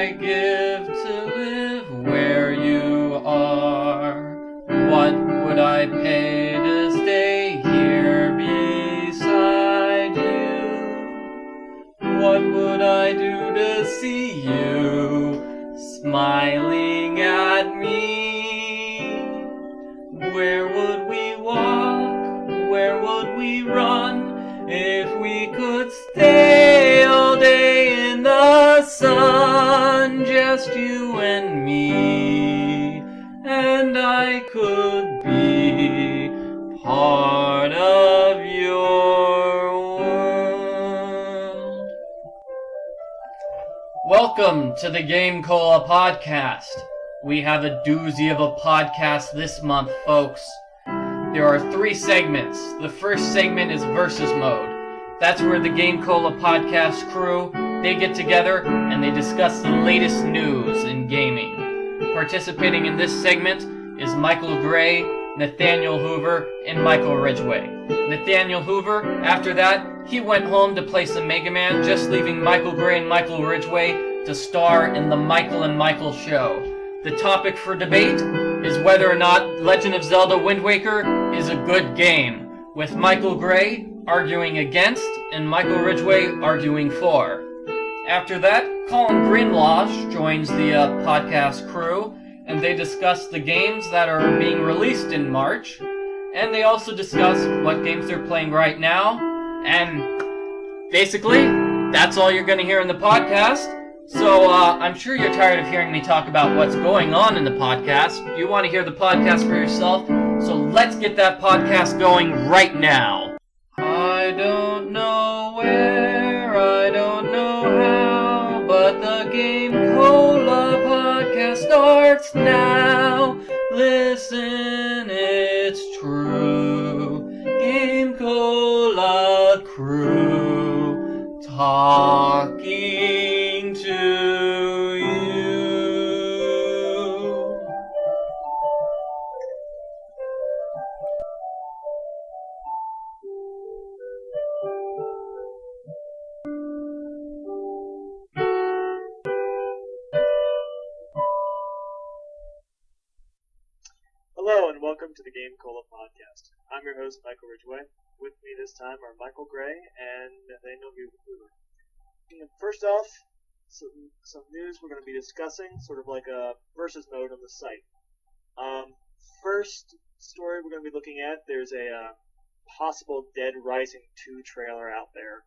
I give to live where you are? What would I pay to stay here beside you? What would I do to see you smiling at me? Where would we walk? Where would we run if we could stay all day in the sun? Just you and me, and I could be part of your world. Welcome to the GameCola podcast. We have a doozy of a podcast this month, folks. There are 3 segments. The first segment is Versus Mode. That's where the GameCola podcast crew, they get together and they discuss the latest news in gaming. Participating in this segment is Michael Gray, Nathaniel Hoover, and Michael Ridgaway. Nathaniel Hoover, after that, he went home to play some Mega Man, just leaving Michael Gray and Michael Ridgaway to star in the Michael and Michael show. The topic for debate is whether or not Legend of Zelda Wind Waker is a good game, with Michael Gray arguing against and Michael Ridgaway arguing for. After that, Colin Greenhalgh joins the podcast crew, and they discuss the games that are being released in March, and they also discuss what games they're playing right now, and basically, that's all you're going to hear in the podcast. So, I'm sure you're tired of hearing me talk about what's going on in the podcast. You want to hear the podcast for yourself, so let's get that podcast going right now. I don't know where, I don't know how, but the GameCola podcast starts now. Listen, it's true. GameCola crew talking to you. Hello and welcome to the GameCola podcast. I'm your host, Michael Ridgaway. With me this time are Michael Gray and Nathaniel Hoover. First off, some news we're going to be discussing, sort of like a versus mode on the site. First story we're going to be looking at, there's a possible Dead Rising 2 trailer out there.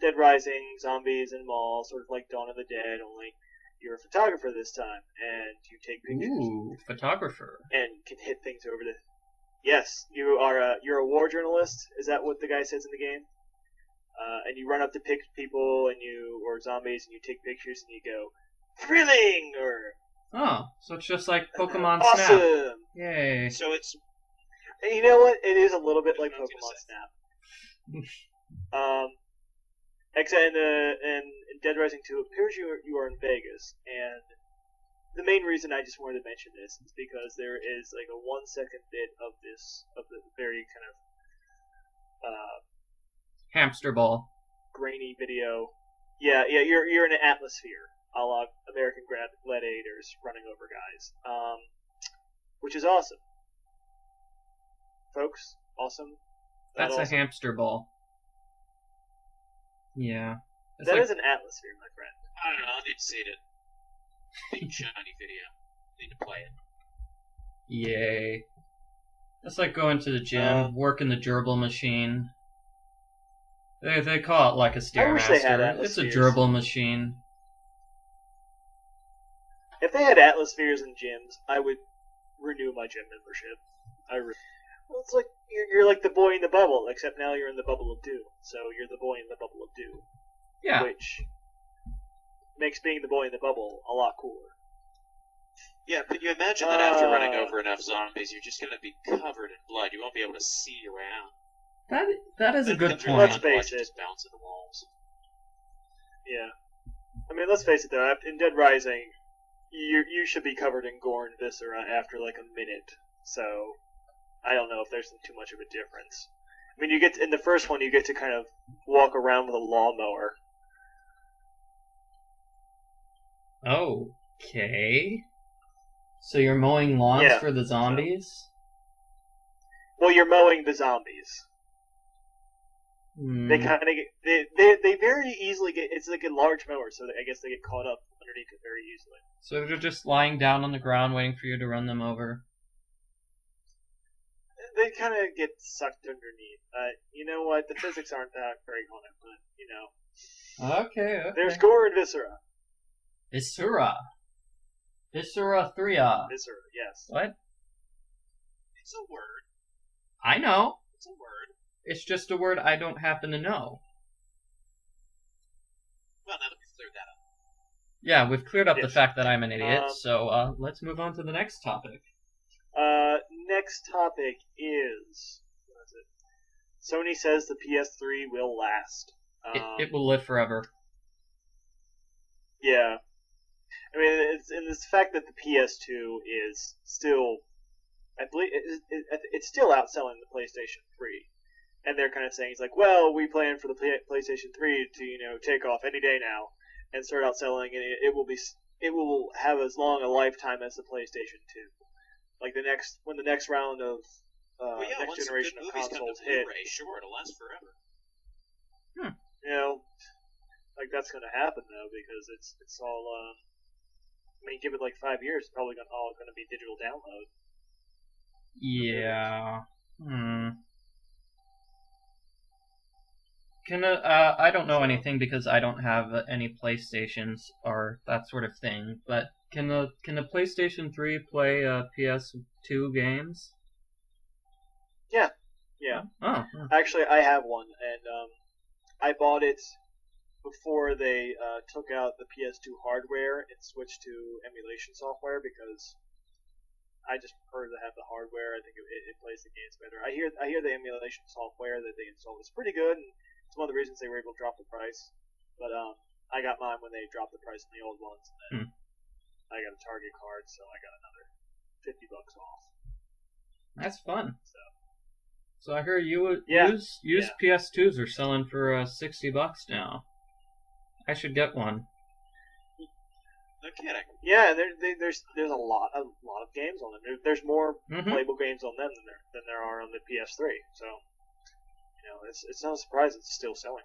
Dead Rising, zombies and mall, sort of like Dawn of the Dead, only you're a photographer this time, and you take pictures. Ooh, photographer. And can hit things over the... Yes, you're a war journalist, is that what the guy says in the game? And you run up to pick people or zombies, and you take pictures, and you go, thrilling, or... Oh, so it's just like Pokemon awesome. Snap. Yay. So it's... And you know what? It is a little bit like Pokemon Snap. Except in Dead Rising 2, it appears you are in Vegas, and the main reason I just wanted to mention this is because there is like a 1-second bit of the very kind of Hamster ball. grainy video. Yeah, you're in an atlasphere, a la American Gladiators running over guys, which is awesome, folks. Awesome. That's awesome. a hamster ball. Yeah. That is an atlasphere, my friend. I don't know, I need to see it. Big shiny video. I need to play it. Yay. It's like going to the gym, working the gerbil machine. They call it like a I wish they had Stairmaster. It's a atlaspheres. gerbil machine. If they had atlaspheres in gyms, I would renew my gym membership. Well, it's like you're like the boy in the bubble, except now you're in the bubble of doom. So you're the boy in the bubble of doom. Yeah. Which makes being the boy in the bubble a lot cooler. Yeah, but you imagine that after running over enough zombies, you're just going to be covered in blood. You won't be able to see around. That is a good Then point. Let's face it. Just bounce in the walls. Yeah. I mean, let's face it though, in Dead Rising, you should be covered in gore and viscera after like a minute. So, I don't know if there's too much of a difference. I mean, in the first one, you get to kind of walk around with a lawnmower. Okay. So you're mowing lawns for the zombies? Well, you're mowing the zombies. They kind of they very easily get. It's like a large mower, so I guess they get caught up underneath it very easily. So they're just lying down on the ground waiting for you to run them over? They kind of get sucked underneath. You know what? The physics aren't that great on it, but, you know. Okay. There's gore and viscera. Viscera. Viscera 3. Viscera, yes. What? It's a word. I know. It's a word. It's just a word I don't happen to know. Well, now that we've cleared that up. Yeah, we've cleared up the fact that I'm an idiot, so let's move on to the next topic. Next topic is... What is it? Sony says the PS3 will last. It will live forever. Yeah. I mean, it's the fact that the PS2 is still... I believe it's still outselling the PlayStation 3. And they're kind of saying, it's like, well, we plan for the PlayStation 3 to, take off any day now and start outselling, and it will have as long a lifetime as the PlayStation 2. Like when the next round of next generation of consoles hit, sure, it'll last forever. Like that's going to happen though, because it's all. I mean, give it like 5 years, it's probably all going to be digital download. Yeah. I don't know anything because I don't have any PlayStations or that sort of thing. But can the PlayStation 3 play PS2 games? Yeah. Oh. Actually, I have one, and I bought it before they took out the PS2 hardware and switched to emulation software because I just prefer to have the hardware. I think it plays the games better. I hear the emulation software that they installed is pretty good, and it's one of the reasons they were able to drop the price. But I got mine when they dropped the price on the old ones, and then I got a Target card, so I got another $50 off. That's fun. So I hear used PS2s are selling for $60 now. I should get one. No kidding. Yeah, there's a lot of games on them. There's more playable games on them than there are on the PS3. So, it's not a surprise it's still selling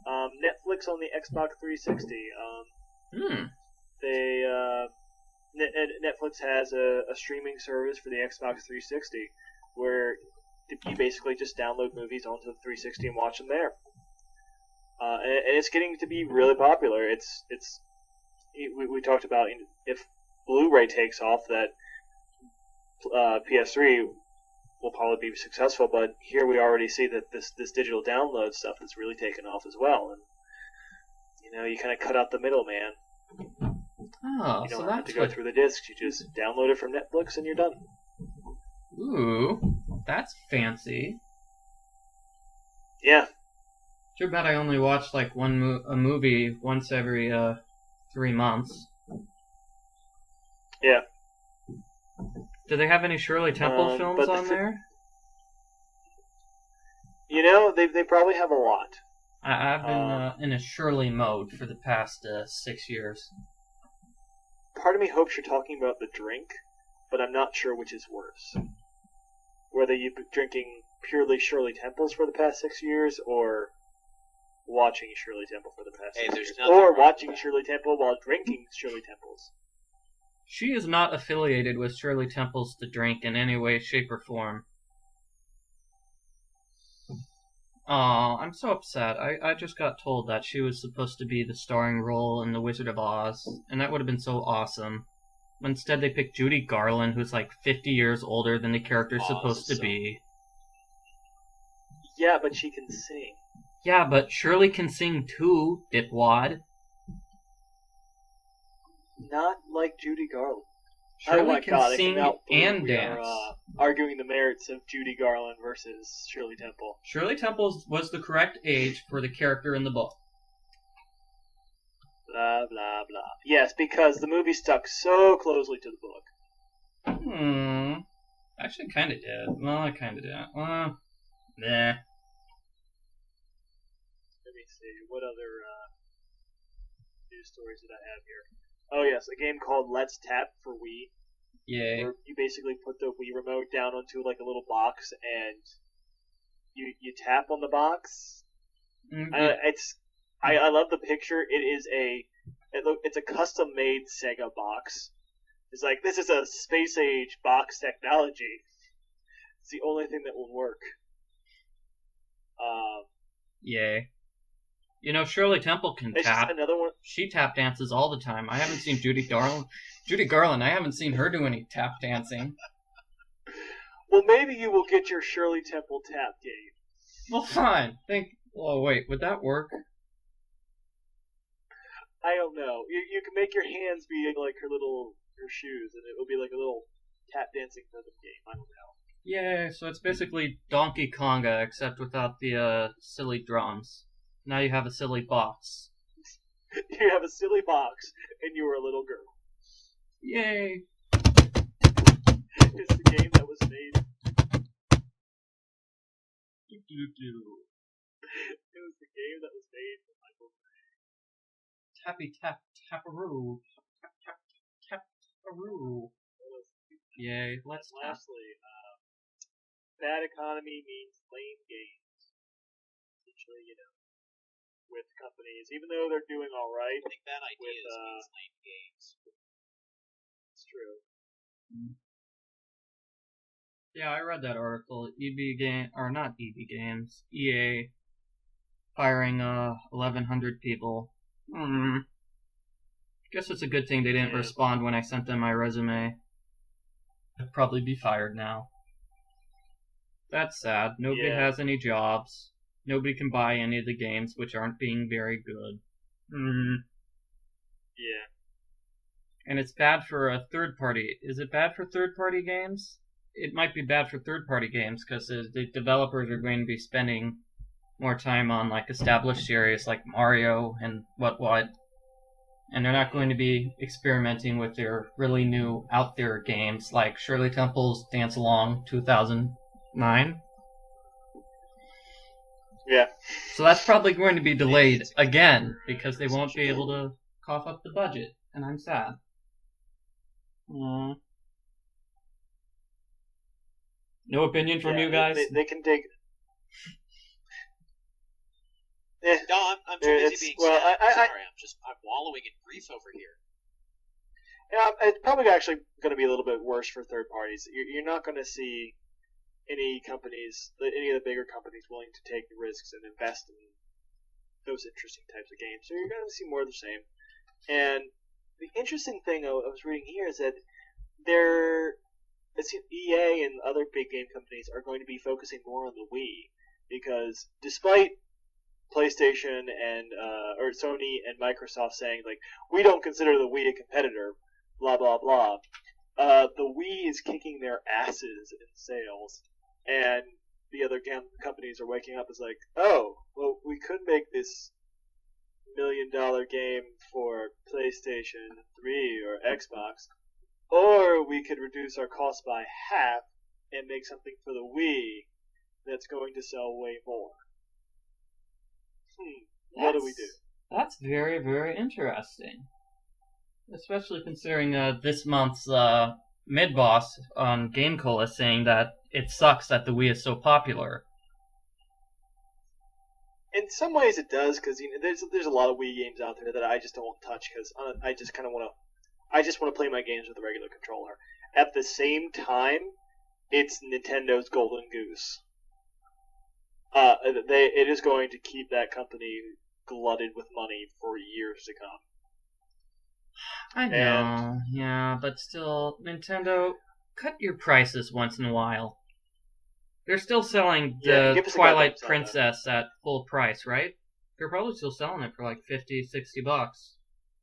well. Netflix on the Xbox 360. Netflix has a streaming service for the Xbox 360 where you basically just download movies onto the 360 and watch them there. And it's getting to be really popular. We talked about if Blu-ray takes off, that PS3 will probably be successful. But here we already see that this digital download stuff is really taken off as well. And you kind of cut out the middleman. Oh, you don't have to go through the discs. You just download it from Netflix and you're done. Ooh, that's fancy. Yeah. Too bad I only watch like a movie once every 3 months. Yeah. Do they have any Shirley Temple films on there? They probably have a lot. I've been in a Shirley mode for the past 6 years. Part of me hopes you're talking about the drink, but I'm not sure which is worse. Whether you've been drinking purely Shirley Temples for the past 6 years, or watching Shirley Temple for the past 6 years. Or watching Shirley Temple while drinking Shirley Temples. She is not affiliated with Shirley Temples to drink in any way, shape, or form. Aw, I'm so upset. I just got told that she was supposed to be the starring role in The Wizard of Oz, and that would have been so awesome. Instead, they picked Judy Garland, who's like 50 years older than the character's supposed to be. Yeah, but she can sing. Yeah, but Shirley can sing too, dipwad. Not like Judy Garland. Shirley can sing and dance. We are arguing the merits of Judy Garland versus Shirley Temple. Shirley Temple was the correct age for the character in the book. Blah, blah, blah. Yes, because the movie stuck so closely to the book. Actually, kind of did. Well, I kind of did. Nah. Let me see. What other... news stories that I have here. Oh yes, a game called Let's Tap for Wii. Yay. Where you basically put the Wii remote down onto like a little box and you tap on the box. Mm-hmm. I love the picture. It's a custom made Sega box. It's like, this is a space age box technology. It's the only thing that will work. Yay. You know, Shirley Temple can tap. Just another one. She tap dances all the time. I haven't seen Judy Garland, I haven't seen her do any tap dancing. Well, maybe you will get your Shirley Temple tap game. Well, fine. Oh, wait, would that work? I don't know. You can make your hands be like her shoes, and it will be like a little tap dancing rhythm game. I don't know. Yeah, so it's basically Donkey Konga, except without the silly drums. Now you have a silly box. You have a silly box, and you were a little girl. Yay! It's the game that was made. It was the game that was made for Michael Ridgaway. Tappy tap taparoo. Tap tap tap taparoo. Yay, let's tap. Lastly, bad economy means lame games. Essentially, with companies, even though they're doing all right. I think bad ideas means lame games. It's true. Yeah, I read that article. EA firing 1,100 people. Guess it's a good thing they didn't respond when I sent them my resume. I'd probably be fired now. That's sad. Nobody has any jobs. Nobody can buy any of the games, which aren't being very good. Yeah. And it's bad for a third party. Is it bad for third party games? It might be bad for third party games because the developers are going to be spending more time on like established series like Mario and what. And they're not going to be experimenting with their really new out there games like Shirley Temple's Dance Along 2009. Yeah. So that's probably going to be delayed again because they won't be able to cough up the budget, and I'm sad. No opinion from you guys? They can dig. No, I'm too busy being sad. I'm wallowing in grief over here. Yeah, it's probably actually going to be a little bit worse for third parties. You're not going to see any of the bigger companies willing to take risks and invest in those interesting types of games. So you're going to see more of the same. And the interesting thing I was reading here is that EA and other big game companies are going to be focusing more on the Wii, because despite PlayStation and or Sony and Microsoft saying like, we don't consider the Wii a competitor, blah blah blah, the Wii is kicking their asses in sales, and the other companies are waking up as like, oh, well, we could make this $1 million game for PlayStation 3 or Xbox, or we could reduce our cost by half and make something for the Wii that's going to sell way more. What do we do? That's very, very interesting. Especially considering this month's mid-boss on GameCola saying that it sucks that the Wii is so popular. In some ways it does, because there's a lot of Wii games out there that I just don't touch, because I just kind of want to play my games with a regular controller. At the same time, it's Nintendo's golden goose. It is going to keep that company glutted with money for years to come. I know, yeah, but still, Nintendo, cut your prices once in a while. They're still selling the Twilight Princess at full price, right? They're probably still selling it for like $50, $60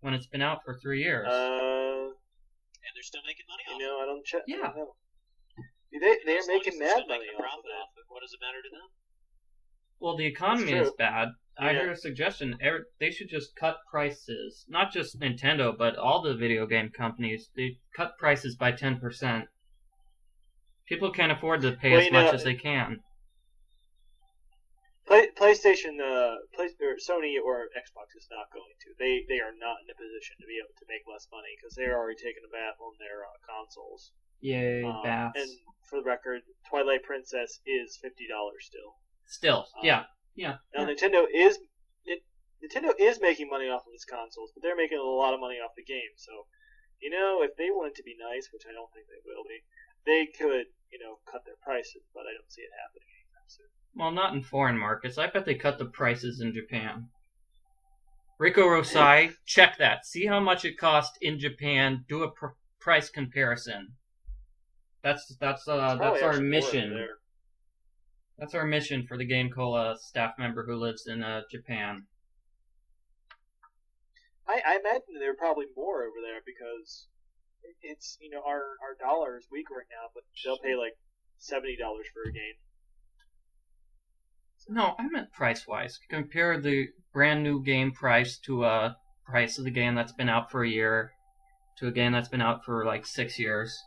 when it's been out for 3 years. And they're still making money off it. I don't check. Yeah. They're making mad money off it. What does it matter to them? Well, the economy is bad. I heard a suggestion. They should just cut prices. Not just Nintendo, but all the video game companies. They cut prices by 10%. People can't afford to pay as much as they can. PlayStation, or Sony or Xbox is not going to. They are not in a position to be able to make less money because they're already taking a bath on their consoles. Yay, baths. And for the record, Twilight Princess is $50 still. Still, yeah. Now Nintendo is making money off of its consoles, but they're making a lot of money off the game. So, if they wanted to be nice, which I don't think they will be, they could, cut their prices. But I don't see it happening anytime soon. Well, not in foreign markets. I bet they cut the prices in Japan. Rico Rosai, check that. See how much it cost in Japan. Do a price comparison. That's our mission. That's our mission for the GameCola staff member who lives in Japan. I imagine there are probably more over there because it's our dollar is weak right now, but they'll pay like $70 for a game. No, I meant price-wise. Compare the brand new game price to a price of the game that's been out for a year to a game that's been out for like 6 years.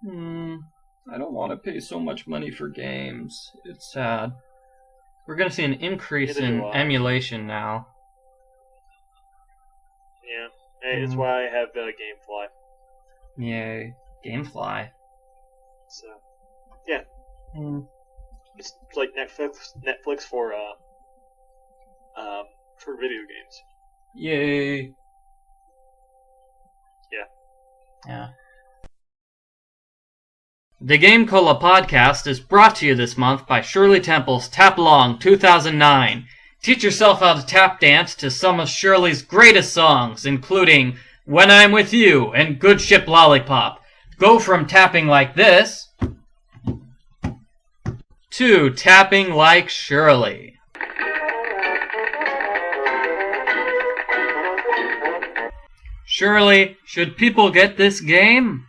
I don't want to pay so much money for games. It's sad. We're going to see an increase in emulation now. Yeah. Hey, that's why I have GameFly. Yay. GameFly. So, yeah. It's like Netflix for video games. Yay. Yeah. Yeah. The GameCola podcast is brought to you this month by Shirley Temple's Tap Along 2009. Teach yourself how to tap dance to some of Shirley's greatest songs, including When I'm With You and Good Ship Lollipop. Go from tapping like this to tapping like Shirley. Shirley, should people get this game?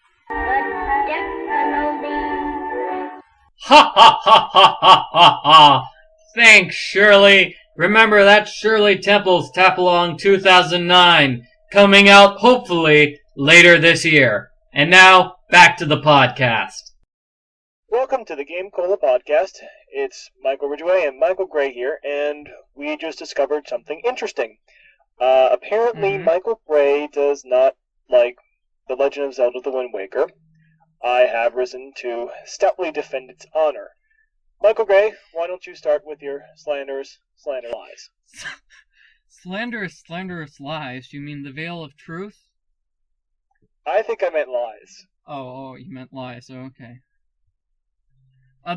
Ha ha ha ha ha ha ha! Thanks, Shirley. Remember, that's Shirley Temple's Tap Along 2009, coming out, hopefully, later this year. And now, back to the podcast. Welcome to the GameCola podcast. It's Michael Ridgaway and Michael Gray here, and we just discovered something interesting. Apparently, Michael Gray does not like The Legend of Zelda: The Wind Waker. I have risen to stoutly defend its honor. Michael Gray, why don't you start with your slanderous lies? Slanderous lies? You mean the veil of truth? I think I meant lies. Oh, you meant lies. Oh, okay.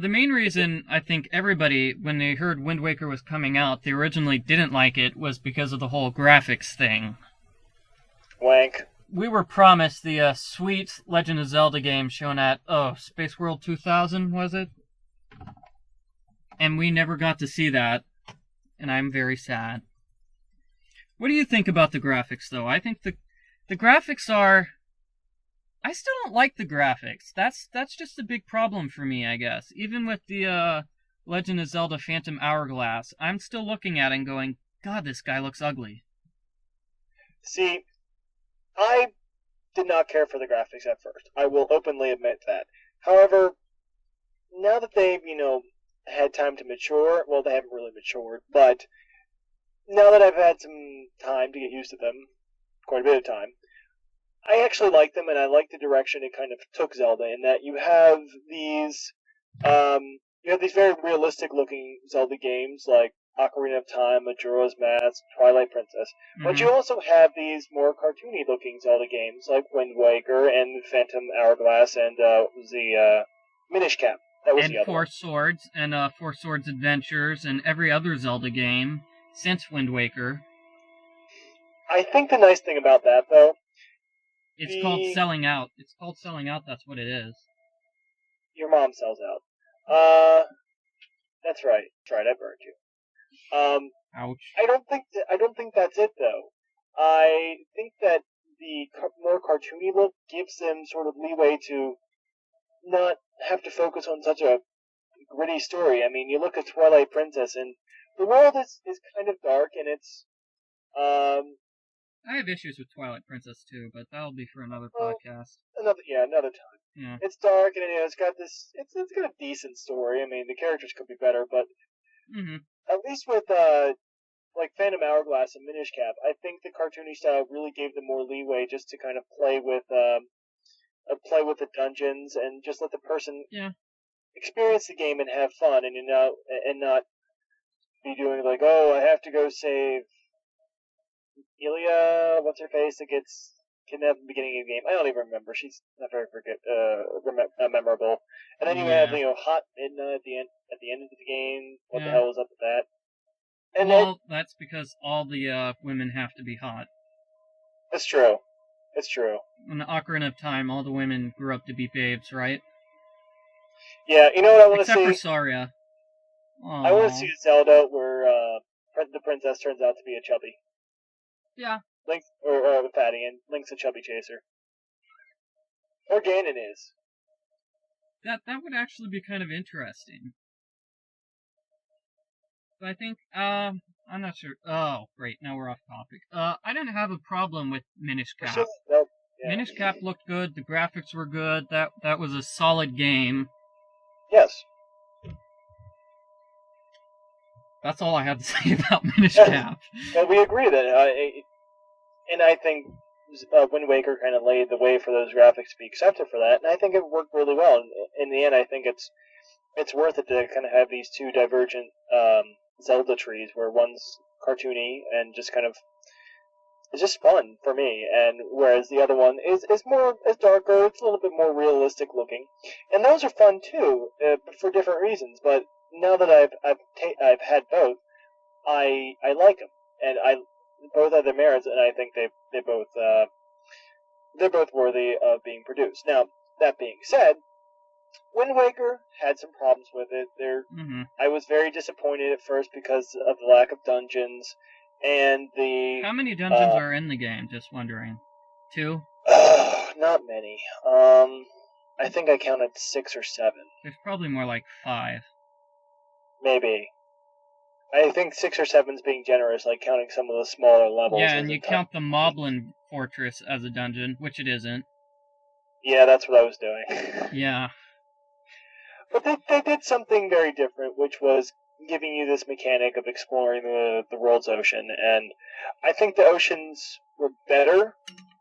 The main reason I think everybody, when they heard Wind Waker was coming out, they originally didn't like it was because of the whole graphics thing. Wank. We were promised the sweet Legend of Zelda game shown at, Space World 2000, was it? And we never got to see that, and I'm very sad. What do you think about the graphics, though? I think the graphics are... I still don't like the graphics. That's just a big problem for me, I guess. Even with the Legend of Zelda Phantom Hourglass, I'm still looking at it and going, God, this guy looks ugly. See, I did not care for the graphics at first. I will openly admit that. However, now that they've, had time to mature, well, they haven't really matured, but now that I've had some time to get used to them, quite a bit of time, I actually like them, and I like the direction it kind of took Zelda in that you have these very realistic-looking Zelda games like Ocarina of Time, Majora's Mask, Twilight Princess, but you also have these more cartoony-looking Zelda games like Wind Waker and Phantom Hourglass and the Minish Cap. That was and the other Four Swords and Four Swords Adventures and every other Zelda game since Wind Waker. I think the nice thing about that, though, it's called selling out. It's called selling out. That's what it is. Your mom sells out. That's right. That's right. I burned you. Ouch. I don't think that's it, though. I think that the more cartoony look gives them sort of leeway to not have to focus on such a gritty story. I mean, you look at Twilight Princess, and the world is kind of dark, and it's I have issues with Twilight Princess too, but that'll be for another podcast. Another time. Yeah. It's dark, and it's got this. It's got a decent story. I mean, the characters could be better, but at least with like Phantom Hourglass and Minish Cap, I think the cartoony style really gave them more leeway just to kind of play with the dungeons and just let the person experience the game and have fun, and not be doing like, oh, I have to go save Ilya, what's her face, that gets kidnapped at the beginning of the game. I don't even remember. She's not very memorable. And then you have Hot Midna at the end of the game. What the hell was up with that? And that's because all the women have to be hot. It's true. It's true. In the Ocarina of Time, all the women grew up to be babes, right? Yeah, you know what I want to see? Except for Saria. Aww. I want to see a Zelda where the princess turns out to be a chubby. Yeah. Link, or a fatty, and Link's a chubby chaser. Or Ganon is. That would actually be kind of interesting. But I think, I'm not sure. Oh, great, now we're off topic. I didn't have a problem with Minish Cap. Minish Cap looked good, the graphics were good, that was a solid game. Yes. That's all I have to say about Minish Cap. Well, we agree that, and I think Wind Waker kind of laid the way for those graphics to be accepted for that, and I think it worked really well. In the end, I think it's worth it to kind of have these two divergent Zelda trees, where one's cartoony and just kind of it's just fun for me, and whereas the other one is darker, it's a little bit more realistic looking, and those are fun too, for different reasons. But now that I've had both, I like them, and both have their merits, and I think they're both worthy of being produced. Now, that being said, Wind Waker had some problems with it. I was very disappointed at first because of the lack of dungeons and the. How many dungeons are in the game? Just wondering. 2? Not many. I think I counted 6 or 7. There's probably more like 5. Maybe. I think 6 or 7's being generous, like counting some of the smaller levels. Yeah, and you count the Moblin Fortress as a dungeon, which it isn't. Yeah, that's what I was doing. Yeah. But they did something very different, which was giving you this mechanic of exploring the world's ocean, and I think the oceans were better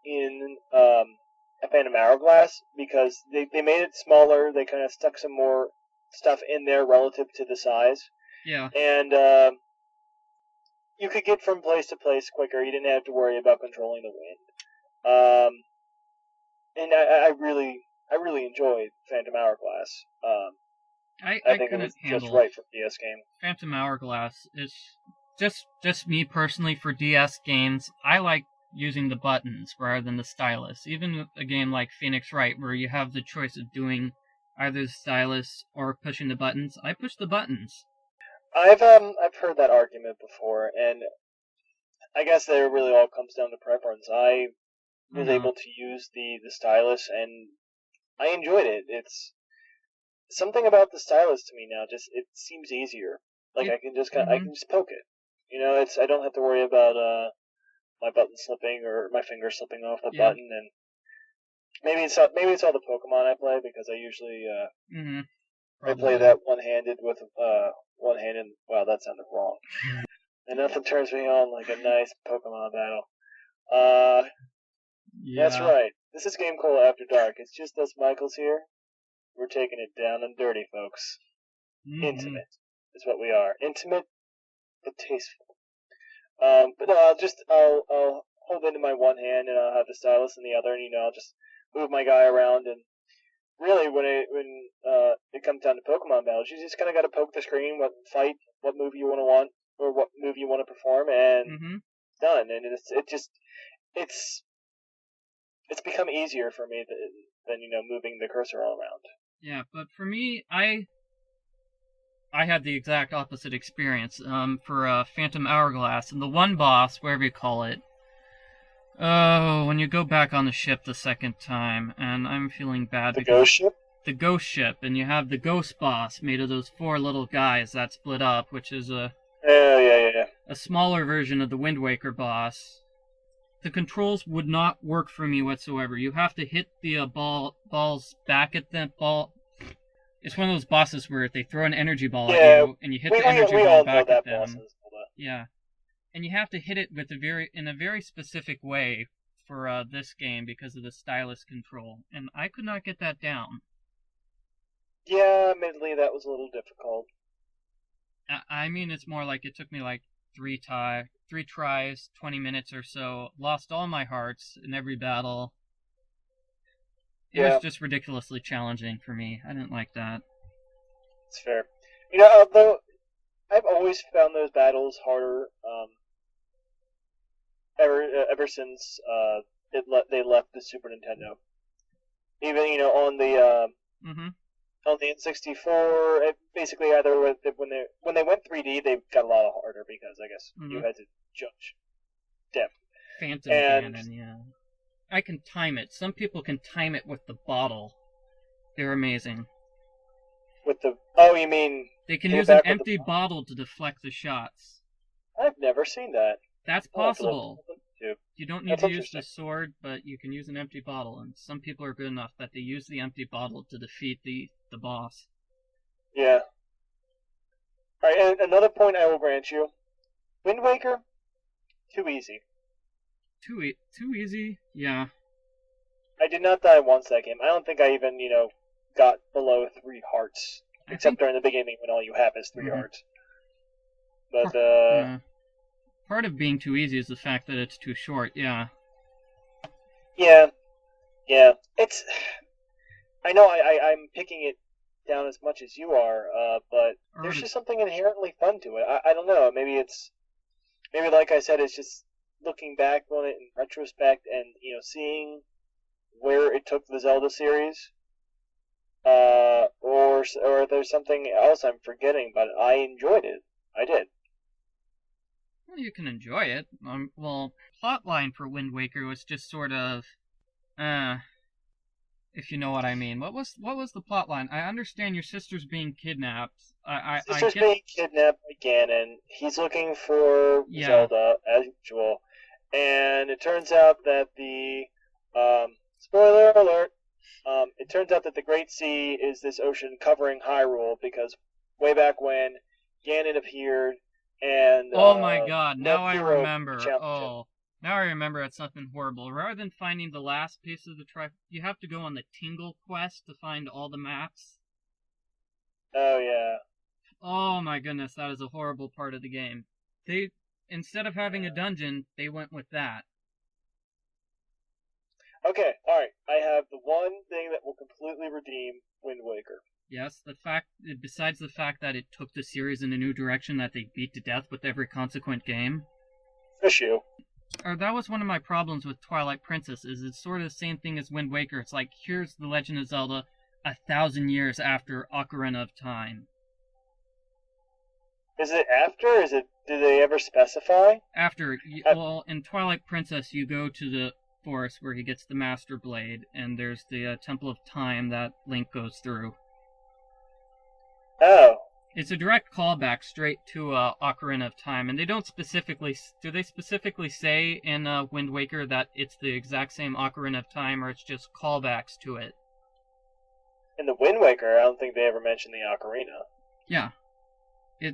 in Phantom Hourglass because they made it smaller. They kind of stuck some more stuff in there relative to the size. Yeah. And you could get from place to place quicker. You didn't have to worry about controlling the wind. And I really enjoyed Phantom Hourglass. I think it was just right for DS game. Phantom Hourglass is just me personally for DS games. I like using the buttons rather than the stylus. Even a game like Phoenix Wright, where you have the choice of doing either the stylus or pushing the buttons, I push the buttons. I've heard that argument before, and I guess that it really all comes down to preference. I was able to use the stylus, and I enjoyed it. It's something about the stylus to me now. Just it seems easier. Like I can just I can just poke it. You know, I don't have to worry about my button slipping or my finger slipping off the button. And maybe it's all the Pokemon I play, because I usually I play that one-handed with one-handed. Wow, that sounded wrong. And nothing turns me on like a nice Pokemon battle. That's right. This is GameCola After Dark. It's just us Michaels here. We're taking it down and dirty, folks. Intimate is what we are. Intimate, but tasteful. But no, I'll hold into my one hand, and I'll have the stylus in the other, and I'll just move my guy around. And really, when it comes down to Pokemon battles, you just kind of got to poke the screen, what move you want, or what move you want to perform, and done. And it's become easier for me than moving the cursor all around. Yeah, but for me, I had the exact opposite experience. For Phantom Hourglass, and the one boss, wherever you call it. Oh, when you go back on the ship the second time, and I'm feeling bad. The ghost ship? The ghost ship, and you have the ghost boss made of those 4 little guys that split up, which is a smaller version of the Wind Waker boss. the controls would not work for me whatsoever. You have to hit the balls back at the ball. It's one of those bosses where they throw an energy ball at you, and you hit the energy ball back at them. Yeah, and you have to hit it in a very specific way for this game because of the stylus control, and I could not get that down. Yeah, admittedly, that was a little difficult. I mean, it's more like it took me like 3 tries, 20 minutes or so. Lost all my hearts in every battle. It was just ridiculously challenging for me. I didn't like that. It's fair. You know, although I've always found those battles harder. Ever since they left the Super Nintendo. Even on the on the N64, basically either when they went 3D, they got a lot harder because I guess you had to judge depth. Phantom Cannon, yeah. I can time it. Some people can time it with the bottle. They're amazing. You mean they can use an empty bottle to deflect the shots? I've never seen that. That's possible. You don't need to use the sword, but you can use an empty bottle, and some people are good enough that they use the empty bottle to defeat the boss. Yeah. Alright, and another point I will grant you. Wind Waker, too easy. Too easy? Yeah. I did not die once that game. I don't think I even, got below 3 hearts. Except during the beginning when all you have is 3 hearts. But, part of being too easy is the fact that it's too short, yeah. Yeah. It's... I know I'm picking it down as much as you are, but there's just something inherently fun to it. I don't know, maybe like I said, it's just looking back on it in retrospect and, seeing where it took the Zelda series, or there's something else I'm forgetting, but I enjoyed it. I did. Well, you can enjoy it. Plotline for Wind Waker was just sort of, if you know what I mean. What was the plotline? I understand your sister's being kidnapped. Sister's being kidnapped by Ganon. He's looking for Zelda, as usual. And it turns out that spoiler alert, it turns out that the Great Sea is this ocean covering Hyrule, because way back when, Ganon appeared, and... Oh my god, now I remember. Now I remember it's something horrible. Rather than finding the last piece of the you have to go on the Tingle quest to find all the maps. Oh, yeah. Oh my goodness, that is a horrible part of the game. Instead of having a dungeon, they went with that. Okay, alright. I have the one thing that will completely redeem Wind Waker. Yes, besides the fact that it took the series in a new direction that they beat to death with every consequent game. Issue. That was one of my problems with Twilight Princess, is it's sort of the same thing as Wind Waker. It's like, here's The Legend of Zelda 1,000 years after Ocarina of Time. Is it after? Did they ever specify? After. In Twilight Princess, you go to the forest where he gets the Master Blade, and there's the Temple of Time that Link goes through. Oh. It's a direct callback straight to Ocarina of Time, and they don't specifically... Do they specifically say in Wind Waker that it's the exact same Ocarina of Time, or it's just callbacks to it? In the Wind Waker, I don't think they ever mentioned the Ocarina. Yeah.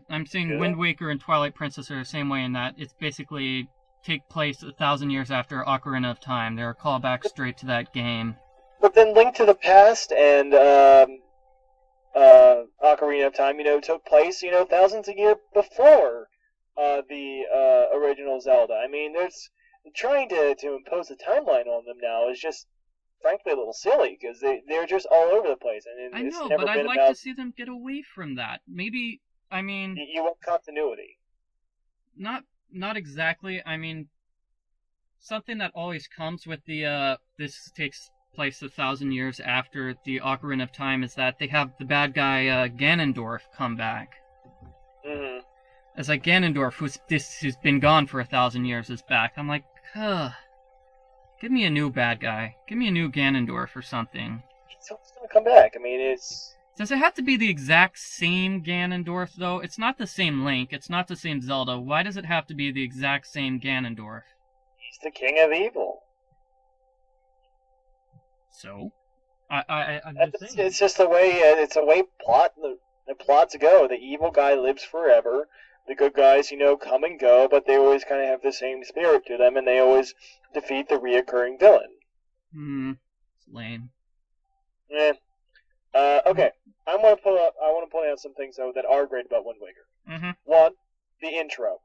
I'm saying Wind Waker and Twilight Princess are the same way in that it's basically take place 1,000 years after Ocarina of Time. They're a callback straight to that game. But then Link to the Past and Ocarina of Time, took place, thousands of years before the original Zelda. I mean, trying to impose a timeline on them now is just, frankly, a little silly, because they're just all over the place. And I know, but I'd like to see them get away from that. Maybe, I mean... You want continuity. Not exactly. I mean, something that always comes with this takes place 1,000 years after the Ocarina of Time is that they have the bad guy Ganondorf come back. Mm-hmm. It's like Ganondorf, who's been gone for 1,000 years, is back. I'm like, give me a new bad guy. Give me a new Ganondorf or something. He's always gonna come back. I mean, Does it have to be the exact same Ganondorf, though? It's not the same Link. It's not the same Zelda. Why does it have to be the exact same Ganondorf? It's the king of evil. So, I'm just saying. It's just the way the plots go. The evil guy lives forever. The good guys, come and go, but they always kind of have the same spirit to them, and they always defeat the reoccurring villain. It's lame. Yeah. Okay. I want to point out some things though that are great about Wind Waker. Mm-hmm. One, the intro,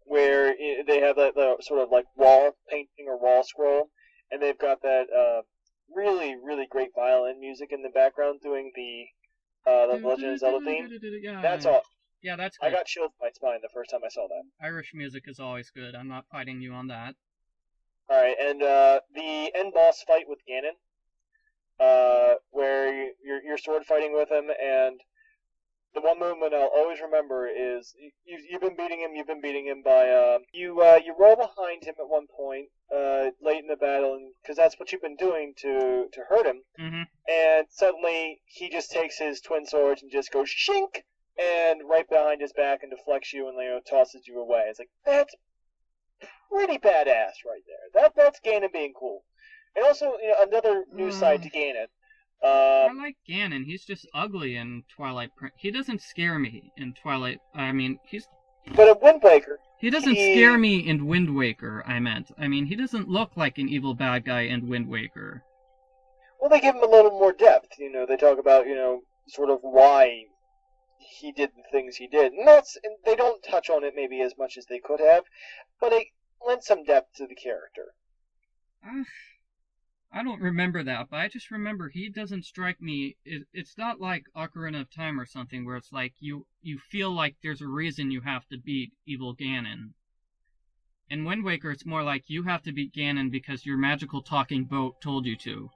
where they have the sort of like wall painting or wall scroll, and they've got that really, really great violin music in the background doing the Legend of Zelda theme. That's all. Yeah, that's good. I got chills by my spine the first time I saw that. Irish music is always good. I'm not fighting you on that. All right, and the end boss fight with Ganon, where you're sword fighting with him, and the one movement I'll always remember is you've been beating him by you roll behind him at one point late in the battle, because that's what you've been doing to hurt him, and suddenly he just takes his twin swords and just goes shink, and right behind his back and deflects you and tosses you away. It's like, that's pretty badass right there. That's Ganon being cool. And also, another new side to Ganon. I like Ganon. He's just ugly in Twilight Prince. He doesn't scare me in Twilight. I mean, But in Wind Waker, he doesn't scare me in Wind Waker. I mean, he doesn't look like an evil bad guy in Wind Waker. Well, they give him a little more depth. They talk about sort of why he did the things he did, and they don't touch on it maybe as much as they could have, but it lends some depth to the character. I don't remember that, but I just remember he doesn't strike me. It's not like Ocarina of Time or something where it's like you feel like there's a reason you have to beat evil Ganon. In Wind Waker, it's more like you have to beat Ganon because your magical talking boat told you to.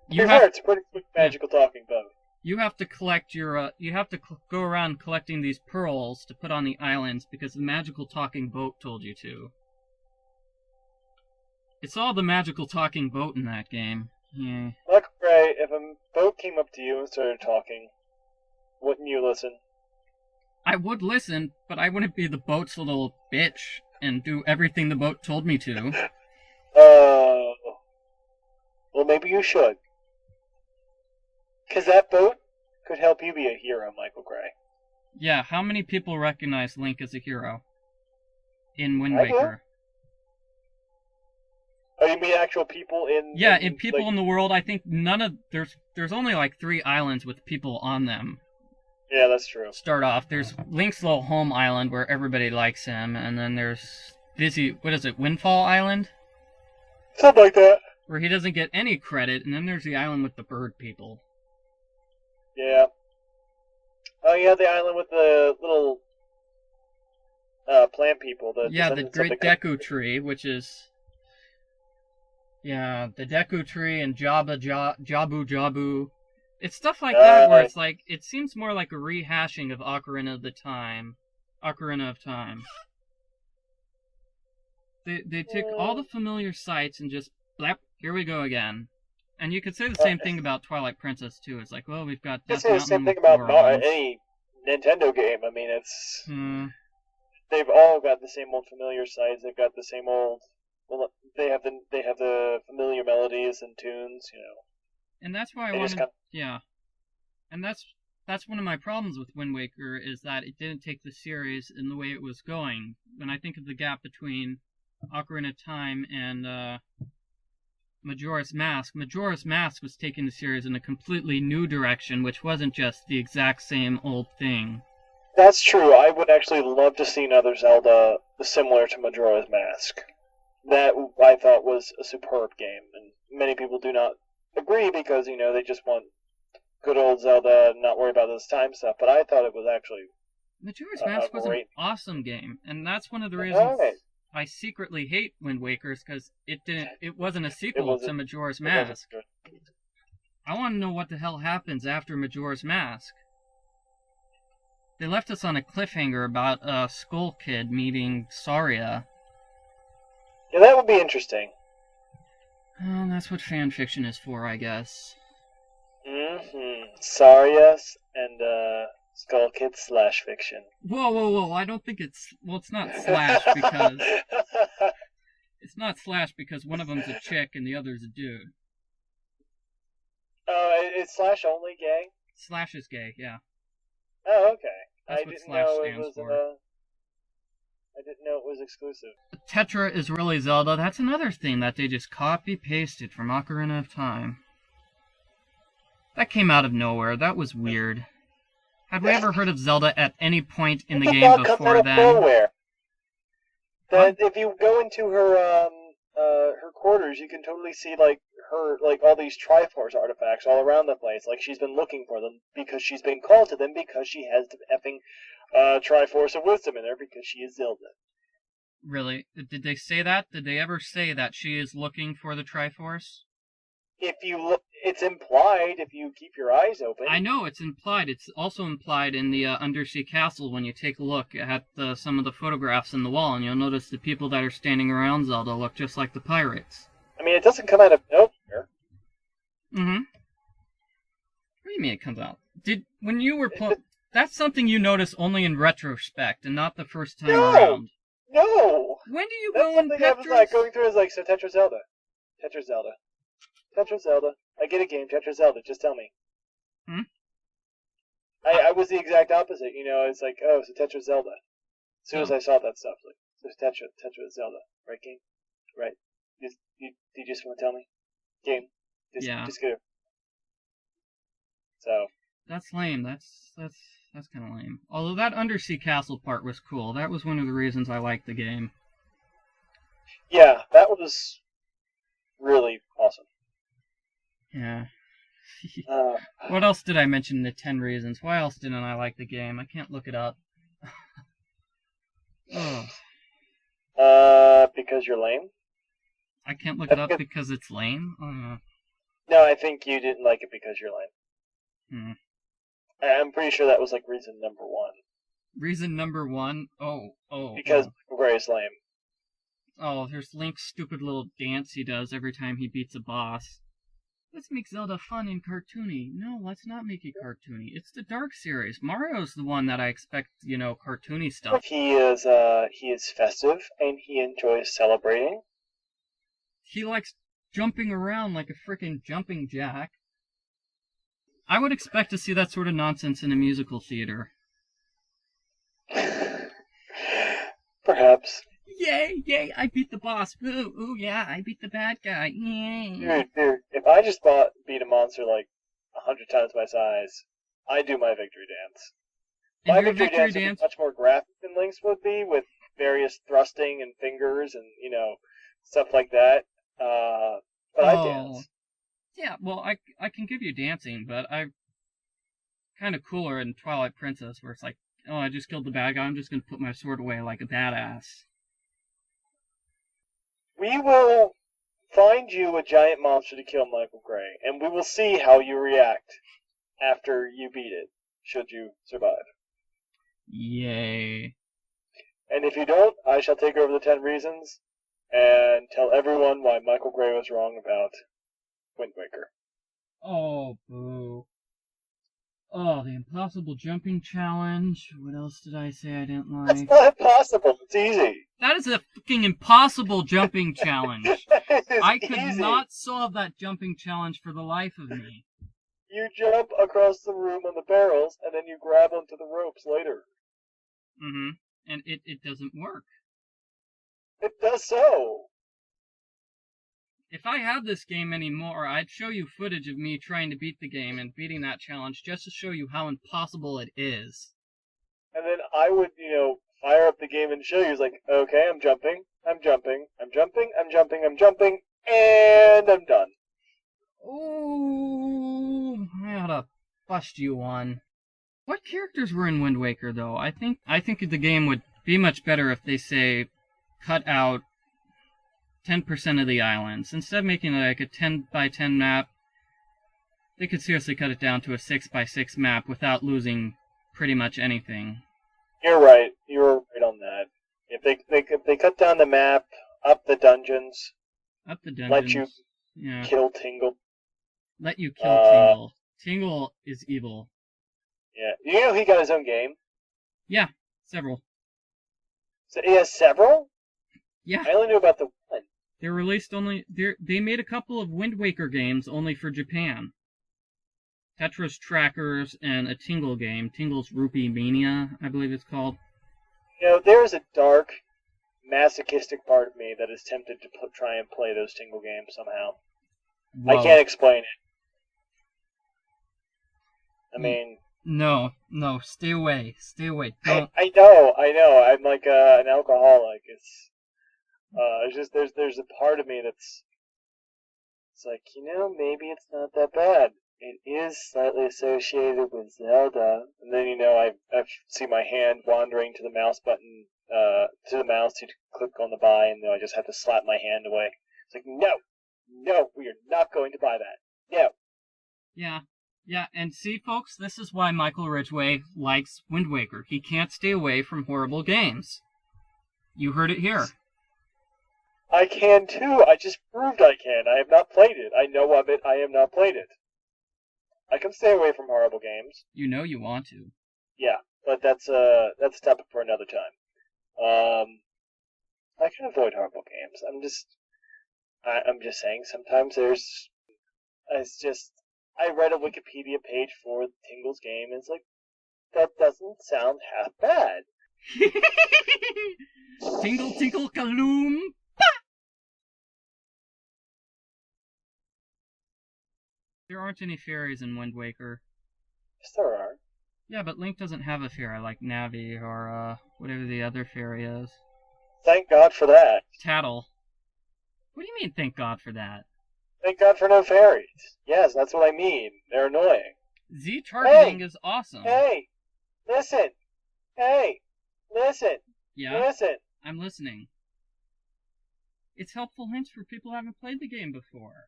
It's a pretty quick magical talking boat. You have to collect go around collecting these pearls to put on the islands because the magical talking boat told you to. It's all the magical talking boat in that game. Yeah. Look, Ray, if a boat came up to you and started talking, wouldn't you listen? I would listen, but I wouldn't be the boat's little bitch and do everything the boat told me to. Well, maybe you should. Because that boat could help you be a hero, Michael Gray. Yeah, how many people recognize Link as a hero in Wind Waker? Oh, you mean actual people in... Yeah, in people in the world, I think there's only like 3 islands with people on them. Yeah, that's true. Start off, there's Link's little home island where everybody likes him, and then there's Windfall Island? Something like that. Where he doesn't get any credit, and then there's the island with the bird people. Yeah. Oh, yeah, the island with the little plant people. The Great Deku Tree, which is... Yeah, the Deku Tree and Jabu. It's stuff like that where it's like, it seems more like a rehashing of Ocarina of Time. They take all the familiar sights and just, blap, here we go again. And you could say the same thing about Twilight Princess, too. It's like, well, we've got Death Mountain. It's the same thing about any Nintendo game. I mean, it's... They've all got the same old familiar sights. They've got the same old... Well, they have the familiar melodies and tunes, And that's why yeah. And that's one of my problems with Wind Waker, is that it didn't take the series in the way it was going. When I think of the gap between Ocarina of Time and Majora's Mask was taking the series in a completely new direction, which wasn't just the exact same old thing. That's true. I would actually love to see another Zelda similar to Majora's Mask. That I thought was a superb game, and many people do not agree because, they just want good old Zelda and not worry about this time stuff, but I thought it was actually Majora's Mask was an awesome game, and that's one of the reasons I secretly hate Wind Waker, because it wasn't a sequel to Majora's Mask. I want to know what the hell happens after Majora's Mask. They left us on a cliffhanger about Skull Kid meeting Saria. Yeah, that would be interesting. Well, that's what fan fiction is for, I guess. Saria and Skull Kid slash fiction. Whoa! I don't think it's not slash because it's not slash because one of them's a chick and the other's a dude. Is slash only gay? Slash is gay, yeah. Oh, okay. That's I what didn't slash know it stands was. for. I didn't know it was exclusive. Tetra is really Zelda. That's another thing that they just copy-pasted from Ocarina of Time. That came out of nowhere. That was weird. Had we ever heard of Zelda at any point in the game before then? Nowhere. That if you go into her quarters, you can totally see all these Triforce artifacts all around the place. Like she's been looking for them because she's been called to them because she has the effing Triforce of Wisdom in her because she is Zelda. Really? Did they say that? Did they ever say that she is looking for the Triforce? If you look, it's implied if you keep your eyes open. I know it's implied. It's also implied in the Undersea Castle when you take a look at some of the photographs in the wall, and you'll notice the people that are standing around Zelda look just like the pirates. I mean, it doesn't come out of nowhere. Mm-hmm. What do you mean it comes out? When you were playing... That's something you notice only in retrospect, and not the first time around. No! When do you That's go in something I was like going through is like, so Tetra Zelda. Tetra Zelda. Tetra Zelda. I get a game, Tetra Zelda, just tell me. I was the exact opposite, it's like, oh, so Tetra Zelda. As soon as I saw that stuff, like, so Tetra Zelda. Right, game? Right. You just want to tell me? Game. Just go. So. That's lame. That's kind of lame. Although that Undersea Castle part was cool. That was one of the reasons I liked the game. Yeah, that was really awesome. Yeah. What else did I mention in the 10 reasons? Why else didn't I like the game? I can't look it up. Because you're lame? I can't look it up because it's lame? No, I think you didn't like it because you're lame. I'm pretty sure that was like reason number one. Reason number one? Because Gray's lame. Oh, there's Link's stupid little dance he does every time he beats a boss. Let's make Zelda fun and cartoony. No, let's not make it cartoony. It's the Dark series. Mario's the one that I expect, cartoony stuff. He is festive and he enjoys celebrating. He likes jumping around like a frickin' jumping jack. I would expect to see that sort of nonsense in a musical theater. Perhaps. Yay, I beat the boss. Ooh, yeah, I beat the bad guy. Yay. Dude, if I just beat a monster like 100 times my size, I'd do my victory dance. My victory dance would be much more graphic than Link's would be, with various thrusting and fingers and, stuff like that. But I dance. Yeah, well, I can give you dancing, but I'm kind of cooler in Twilight Princess, where it's like, oh, I just killed the bad guy, I'm just going to put my sword away like a badass. We will find you a giant monster to kill, Michael Gray, and we will see how you react after you beat it, should you survive. Yay. And if you don't, I shall take over the 10 reasons and tell everyone why Michael Gray was wrong about Wind Waker. Oh, boo. Oh, the impossible jumping challenge. What else did I say I didn't like? It's not impossible. It's easy. That is a fucking impossible jumping challenge. I could easy. not solve that jumping challenge for the life of me. You jump across the room on the barrels, and then you grab onto the ropes later. Mm-hmm. And it doesn't work. It does so. If I had this game anymore, I'd show you footage of me trying to beat the game and beating that challenge just to show you how impossible it is. And then I would, fire up the game and show you, it's like, okay, I'm jumping, and I'm done. Ooh, I ought to bust you one. What characters were in Wind Waker, though? I think the game would be much better if they, say, cut out 10% of the islands. Instead of making like a 10 by 10 map, they could seriously cut it down to a 6 by 6 map without losing pretty much anything. You're right. You were right on that. If they cut down the map, up the dungeons, let you kill Tingle. Let you kill Tingle. Tingle is evil. Yeah. You know he got his own game? Yeah, several. So he has several? Yeah. I only knew about the one. They released they made a couple of Wind Waker games only for Japan. Tetris Trackers and a Tingle game. Tingle's Rupee Mania, I believe it's called. You know, there is a dark, masochistic part of me that is tempted to try and play those Tingle games somehow. Whoa. I can't explain it. I mean... No, stay away. Don't. I know. I'm like an alcoholic. It's just there's a part of me it's like, maybe it's not that bad. It is slightly associated with Zelda, and then I see my hand wandering to the mouse button, to the mouse to click on the buy, and I just have to slap my hand away. It's like, no, we are not going to buy that. No. Yeah, and see, folks, this is why Michael Ridgaway likes Wind Waker. He can't stay away from horrible games. You heard it here. I can too. I just proved I can. I have not played it. I know of it. I have not played it. I can stay away from horrible games. You know you want to. Yeah, but that's a topic for another time. I can avoid horrible games. I'm just saying. Sometimes I read a Wikipedia page for Tingle's game, and it's like, that doesn't sound half bad. Tingle, tinkle, kaloom. There aren't any fairies in Wind Waker. Yes, there are. Yeah, but Link doesn't have a fairy like Navi or whatever the other fairy is. Thank God for that. Tattle. What do you mean, thank God for that? Thank God for no fairies. Yes, that's what I mean. They're annoying. Z targeting is awesome. Hey! Listen! Hey! Listen! Yeah? Listen! I'm listening. It's helpful hints for people who haven't played the game before.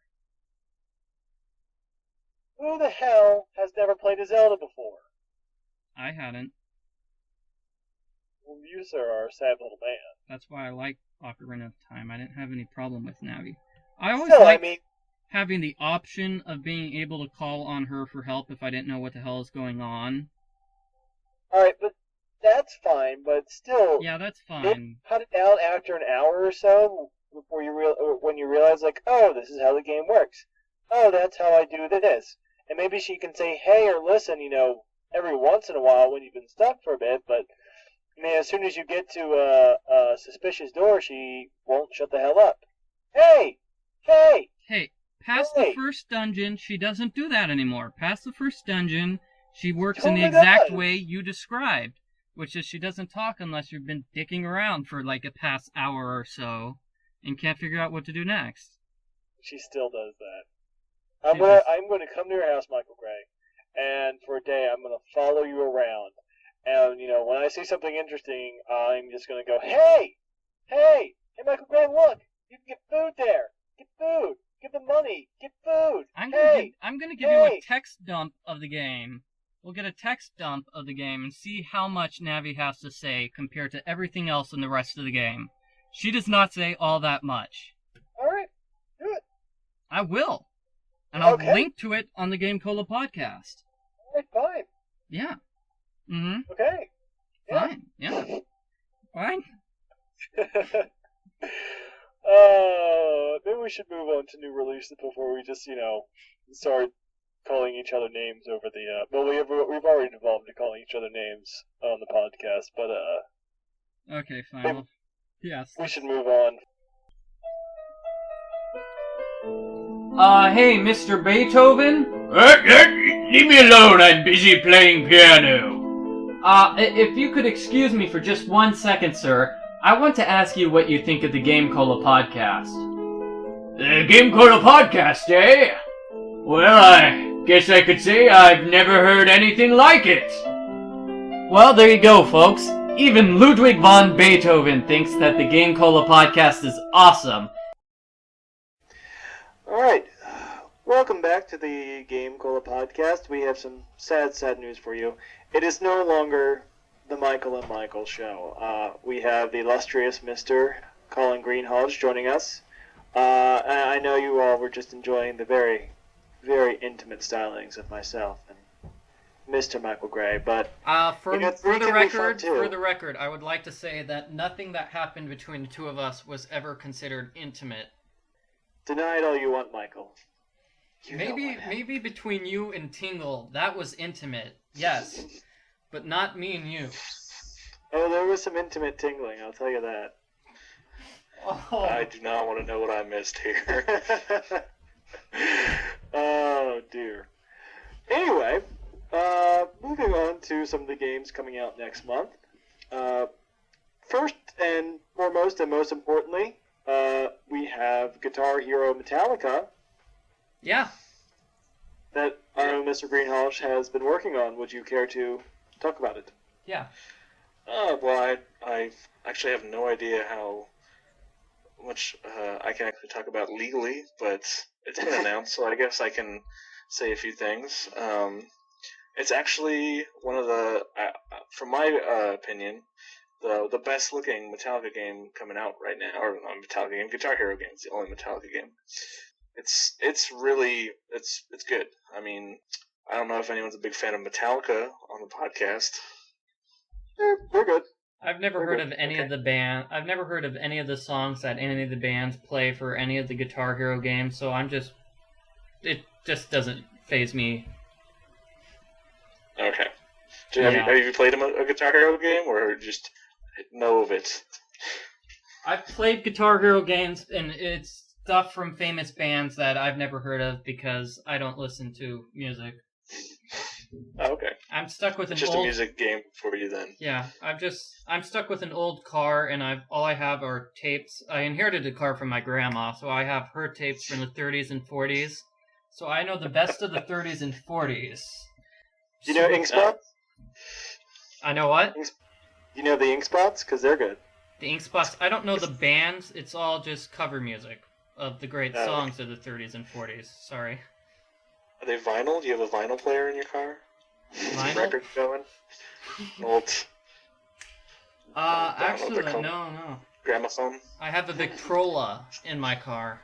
Who the hell has never played a Zelda before? I hadn't. Well, you, sir, are a sad little man. That's why I like Ocarina of Time. I didn't have any problem with Navi. I always liked having the option of being able to call on her for help if I didn't know what the hell is going on. Alright, but that's fine, but still... Yeah, that's fine. Cut it down after an hour or so, before when you realize, like, oh, this is how the game works. Oh, that's how I do this. And maybe she can say, hey, or listen, every once in a while when you've been stuck for a bit, but, as soon as you get to a suspicious door, she won't shut the hell up. Hey! Past the first dungeon, she doesn't do that anymore. Past the first dungeon, she works in the exact way you described, which is she doesn't talk unless you've been dicking around for like a past hour or so and can't figure out what to do next. She still does that. I'm going to come to your house, Michael Gray, and for a day I'm going to follow you around. And, when I see something interesting, I'm just going to go, hey, Michael Gray, look, you can get food there. Get food. Give the money. Get food. I'm going to give you a text dump of the game. We'll get a text dump of the game and see how much Navi has to say compared to everything else in the rest of the game. She does not say all that much. All right. Do it. I will. And I'll link to it on the GameCola podcast. All right, fine. Yeah. Mm-hmm. Okay. Yeah. Fine. Yeah. Fine. Maybe we should move on to new releases before we just, start calling each other names over the. Well, we've already devolved to calling each other names on the podcast, but Okay, fine. Yes. We should move on. Hey, Mr. Beethoven? Leave me alone, I'm busy playing piano. If you could excuse me for just 1 second, sir, I want to ask you what you think of the GameCola podcast. The GameCola podcast, eh? Well, I guess I could say I've never heard anything like it. Well, there you go, folks. Even Ludwig von Beethoven thinks that the GameCola podcast is awesome. Alright, welcome back to the GameCola podcast. We have some sad news for you. It is no longer the Michael and Michael show. We have the illustrious Mr. Colin Greenhalgh joining us. I know you all were just enjoying the very, very intimate stylings of myself and Mr. Michael Gray, but For you know, three the can be fun, record, too. I would like to say that nothing that happened between the two of us was ever considered intimate. Deny it all you want, Michael. You know what happened. Maybe between you and Tingle, that was intimate. Yes, but not me and you. Oh, there was some intimate tingling, I'll tell you that. Oh. I do not want to know what I missed here. Oh, dear. Anyway, moving on to some of the games coming out next month. First and foremost, and most importantly, we have Guitar Hero Metallica Yeah. that our own Mr. Greenhalgh has been working on. Would you care to talk about it? Yeah. Well, I actually have no idea how much I can actually talk about legally, but it's been announced, so I guess I can say a few things. It's actually one of the, from my opinion, the best looking Metallica game coming out right now, or not Metallica game, Guitar Hero game. It's the only Metallica game. It's really good. I mean, I don't know if anyone's a big fan of Metallica on the podcast. We're good. I've never heard of any of the band. I've never heard of any of the songs that any of the bands play for any of the Guitar Hero games. So it just doesn't faze me. Okay. Have you played a Guitar Hero game, or just know of it? I've played Guitar Hero games, and it's stuff from famous bands that I've never heard of because I don't listen to music. Oh, okay. I'm stuck with It's just a music game for you then. Yeah, I'm stuck with an old car, and all I have are tapes. I inherited a car from my grandma, so I have her tapes from the 30s and 40s. So I know the best of the 30s and 40s. Do you know Ink Spots? I know what? You know the Ink Spots? Because they're good. The Ink Spots. I don't know the bands. It's all just cover music of the great songs of the 30s and 40s. Sorry. Are they vinyl? Do you have a vinyl player in your car? Vinyl? Record going? Old. Actually, no. Gramophone? I have a Victrola in my car.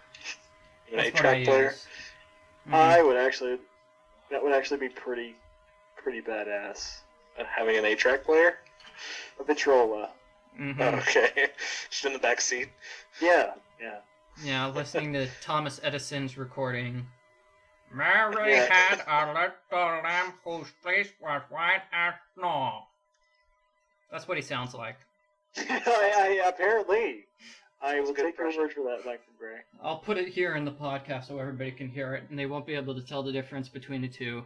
An That's what I 8-track player? use. Mhm. That would actually be pretty badass. Having an 8-track player? A Victrola. Mhm. Oh, okay. Just in the back seat? Yeah. Yeah, listening to Thomas Edison's recording. Mary Yeah. had a little lamb whose face was white as snow. That's what he sounds like. I apparently. I will a good take your impression. word for that, Michael Gray. I'll put it here in the podcast so everybody can hear it, and they won't be able to tell the difference between the two.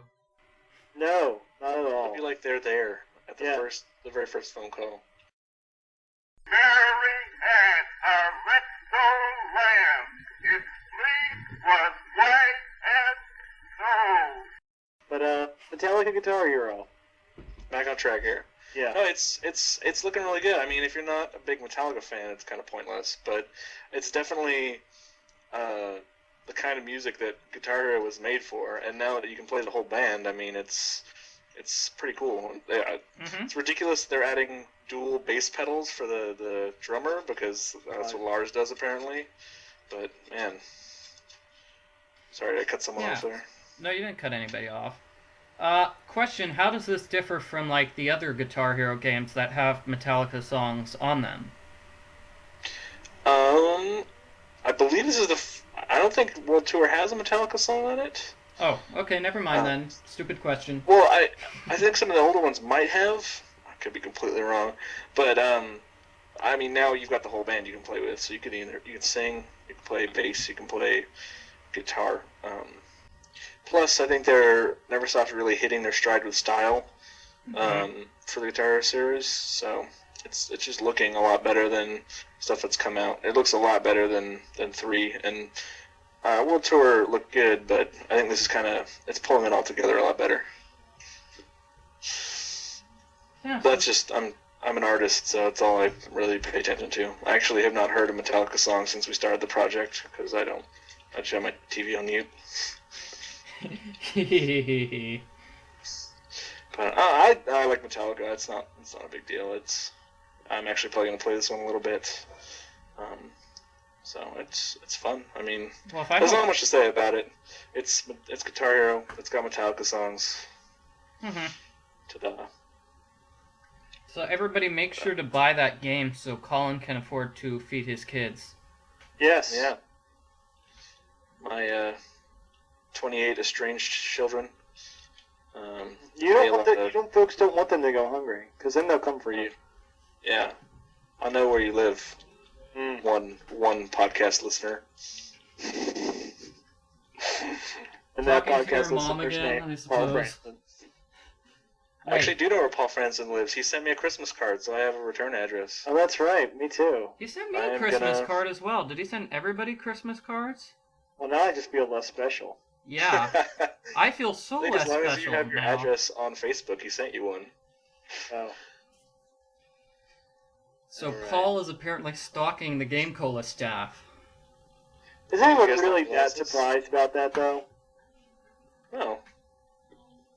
No, not at all. It'd be like they're there at the Yeah. the very first phone call. Mary had a little lamb. Its fleece was white as snow. But Metallica Guitar Hero. Back on track here. Yeah. No, it's looking really good. I mean, if you're not a big Metallica fan, it's kind of pointless, but it's definitely the kind of music that Guitar Hero was made for. And now that you can play the whole band, I mean, it's pretty cool. It's ridiculous they're adding dual bass pedals for the drummer, because that's what Lars does apparently. But man, sorry I cut someone off there. No, you didn't cut anybody off. Question, how does this differ from, like, the other Guitar Hero games that have Metallica songs on them? I believe this is I don't think World Tour has a Metallica song on it. Oh, okay, never mind then. Stupid question. Well, I think some of the older ones might have. I could be completely wrong, but I mean, now you've got the whole band you can play with, so you can sing, you can play bass, you can play guitar. Plus, I think Neversoft really hitting their stride with style for the Guitar series, so it's just looking a lot better than stuff that's come out. It looks a lot better than 3, and World Tour looked good, but I think this is it's pulling it all together a lot better. Yeah, But that's just, I'm an artist, so that's all I really pay attention to. I actually have not heard a Metallica song since we started the project, because I just have my TV on mute. But I like Metallica. It's not a big deal. I'm actually probably gonna play this one a little bit. So it's fun. I mean, well, there's not much to say about it. It's Guitar Hero. It's got Metallica songs. Mm-hmm. Ta-da. So everybody make sure to buy that game so Colin can afford to feed his kids. Yes. Yeah. My 28 estranged children. Folks don't want them to go hungry, because then they'll come for you. Yeah. I know where you live. One podcast listener. And that Talking to podcast your mom listener's again, name I is Paul suppose. Branson. I actually do know where Paul Franzen lives. He sent me a Christmas card, so I have a return address. Oh, that's right. Me too. He sent me a Christmas card as well. Did he send everybody Christmas cards? Well, now I just feel less special. Yeah. I feel so less as long special as you have your now. address on Facebook, he sent you one. Oh. So Alright. Paul is apparently stalking the GameCola staff. Is anyone You guys really have that glasses? surprised about that, though? No.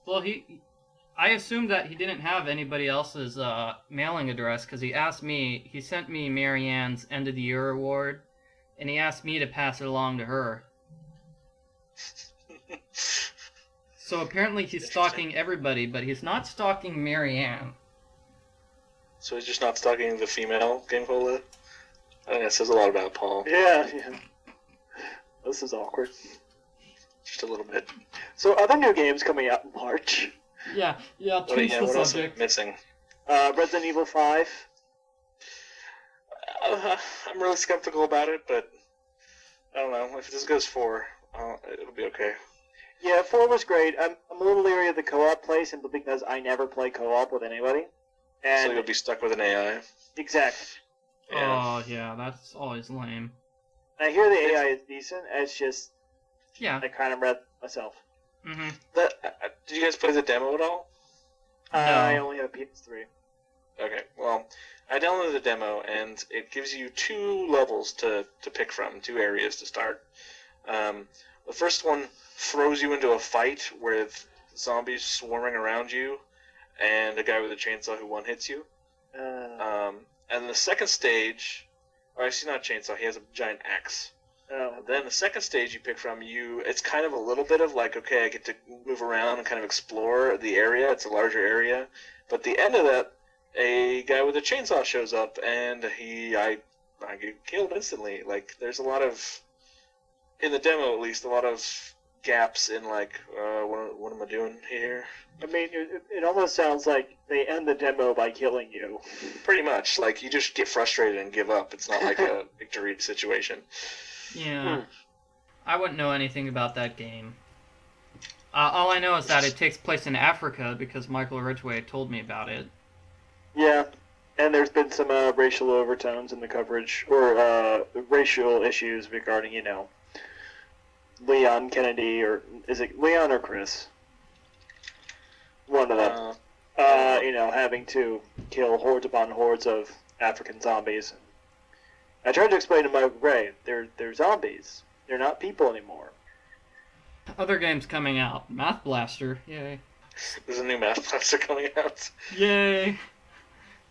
Well, I assumed that he didn't have anybody else's mailing address because he sent me Marianne's end of the year award, and he asked me to pass it along to her. So apparently he's stalking everybody, but he's not stalking Marianne. So he's just not stalking the female GameCola? I think that says a lot about Paul. Yeah. This is awkward. Just a little bit. So, other new games coming out in March. Yeah, What change the else am I subject. missing? Resident Evil 5. I'm really skeptical about it, but I don't know. If this goes 4, it'll be okay. Yeah, 4 was great. I'm a little leery of the co-op play simply because I never play co-op with anybody. And So you'll be stuck with an AI. exactly. Yeah. Oh, yeah, that's always lame. I hear the AI is decent. It's just Yeah. I kind of read myself. Mm-hmm. Did you guys play the demo at all? I only have PS3. Okay, well, I downloaded the demo, and it gives you 2 levels to pick from, 2 areas to start. The first one throws you into a fight with zombies swarming around you, and a guy with a chainsaw who one-hits you. And the second stage, or actually not a chainsaw, he has a giant axe. Then the second stage you pick from, it's kind of a little bit of like, okay, I get to move around and kind of explore the area. It's a larger area. But at the end of that, a guy with a chainsaw shows up, and I get killed instantly. Like, there's a lot of, in the demo at least, a lot of gaps in like, what am I doing here? I mean, it almost sounds like they end the demo by killing you. Pretty much. Like, you just get frustrated and give up. It's not like a victory situation. Yeah. I wouldn't know anything about that game. All I know is that it takes place in Africa because Michael Ridgaway told me about it. Yeah, and there's been some racial overtones in the coverage, or racial issues regarding, Leon Kennedy, or is it Leon or Chris? One of them. Having to kill hordes upon hordes of African zombies. I tried to explain to Michael Gray, they're zombies. They're not people anymore. Other games coming out. Math Blaster. Yay. There's a new Math Blaster coming out. Yay.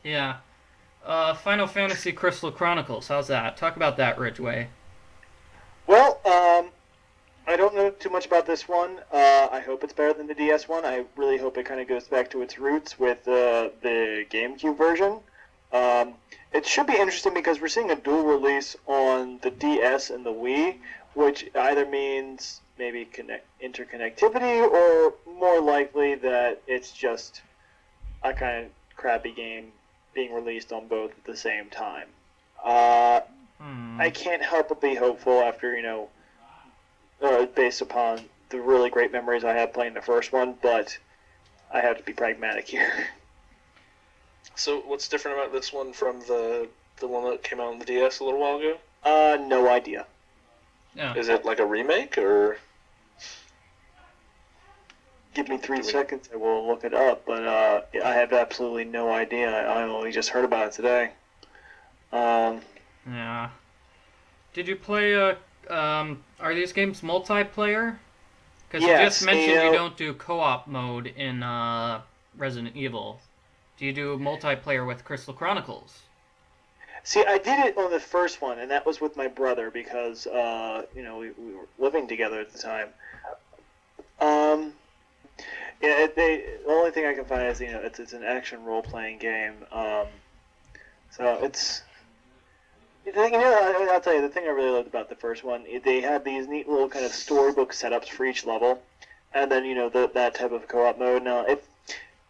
Yeah. Final Fantasy Crystal Chronicles. How's that? Talk about that, Ridgeway. Well, I don't know too much about this one. I hope it's better than the DS one. I really hope it kind of goes back to its roots with the GameCube version. It should be interesting because we're seeing a dual release on the DS and the Wii, which either means maybe interconnectivity or more likely that it's just a kind of crappy game being released on both at the same time. I can't help but be hopeful after, based upon the really great memories I had playing the first one, but I have to be pragmatic here. So what's different about this one from the one that came out on the DS a little while ago? No idea. Yeah. Is it like a remake, or? Give me 3 seconds, I will look it up, but I have absolutely no idea. I only just heard about it today. Yeah. Did you play, are these games multiplayer? Because you just mentioned you don't do co-op mode in Resident Evil. Do you do multiplayer with Crystal Chronicles? See, I did it on the first one, and that was with my brother because, we were living together at the time. Yeah, the only thing I can find is it's an action role playing game. So it's the thing. I'll tell you the thing I really loved about the first one. They had these neat little kind of storybook setups for each level, and then that type of co-op mode. Now, if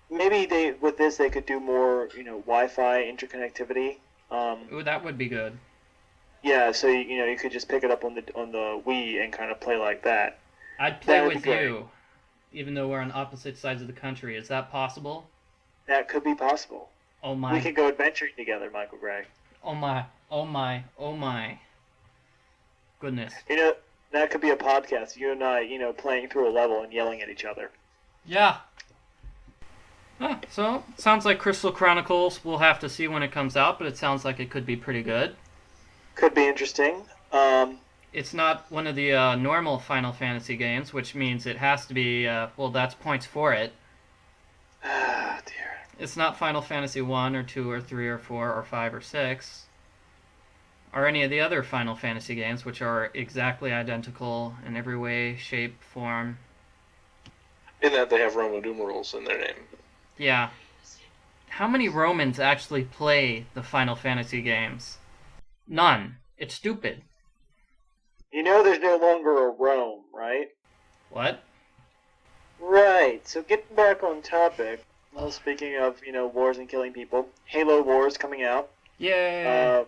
maybe with this they could do more Wi-Fi interconnectivity. Ooh, that would be good. Yeah, so you could just pick it up on the Wii and kind of play like that. I'd play That would with be great. you, even though we're on opposite sides of the country. Is that possible? That could be possible. Oh my! We could go adventuring together, Michael Gray. Oh my! Oh my! Oh my! Goodness. That could be a podcast. You and I, playing through a level and yelling at each other. Yeah. Huh, so, sounds like Crystal Chronicles. We'll have to see when it comes out, but it sounds like it could be pretty good. Could be interesting. It's not one of the normal Final Fantasy games, which means it has to be, that's points for it. Ah, dear. It's not Final Fantasy 1 or 2 or 3 or 4 or 5 or 6. Or any of the other Final Fantasy games, which are exactly identical in every way, shape, form. In that they have Roman numerals in their name. Yeah. How many Romans actually play the Final Fantasy games? None. It's stupid. There's no longer a Rome, right? What? Right. So getting back on topic, well, speaking of, wars and killing people, Halo Wars coming out. Yay!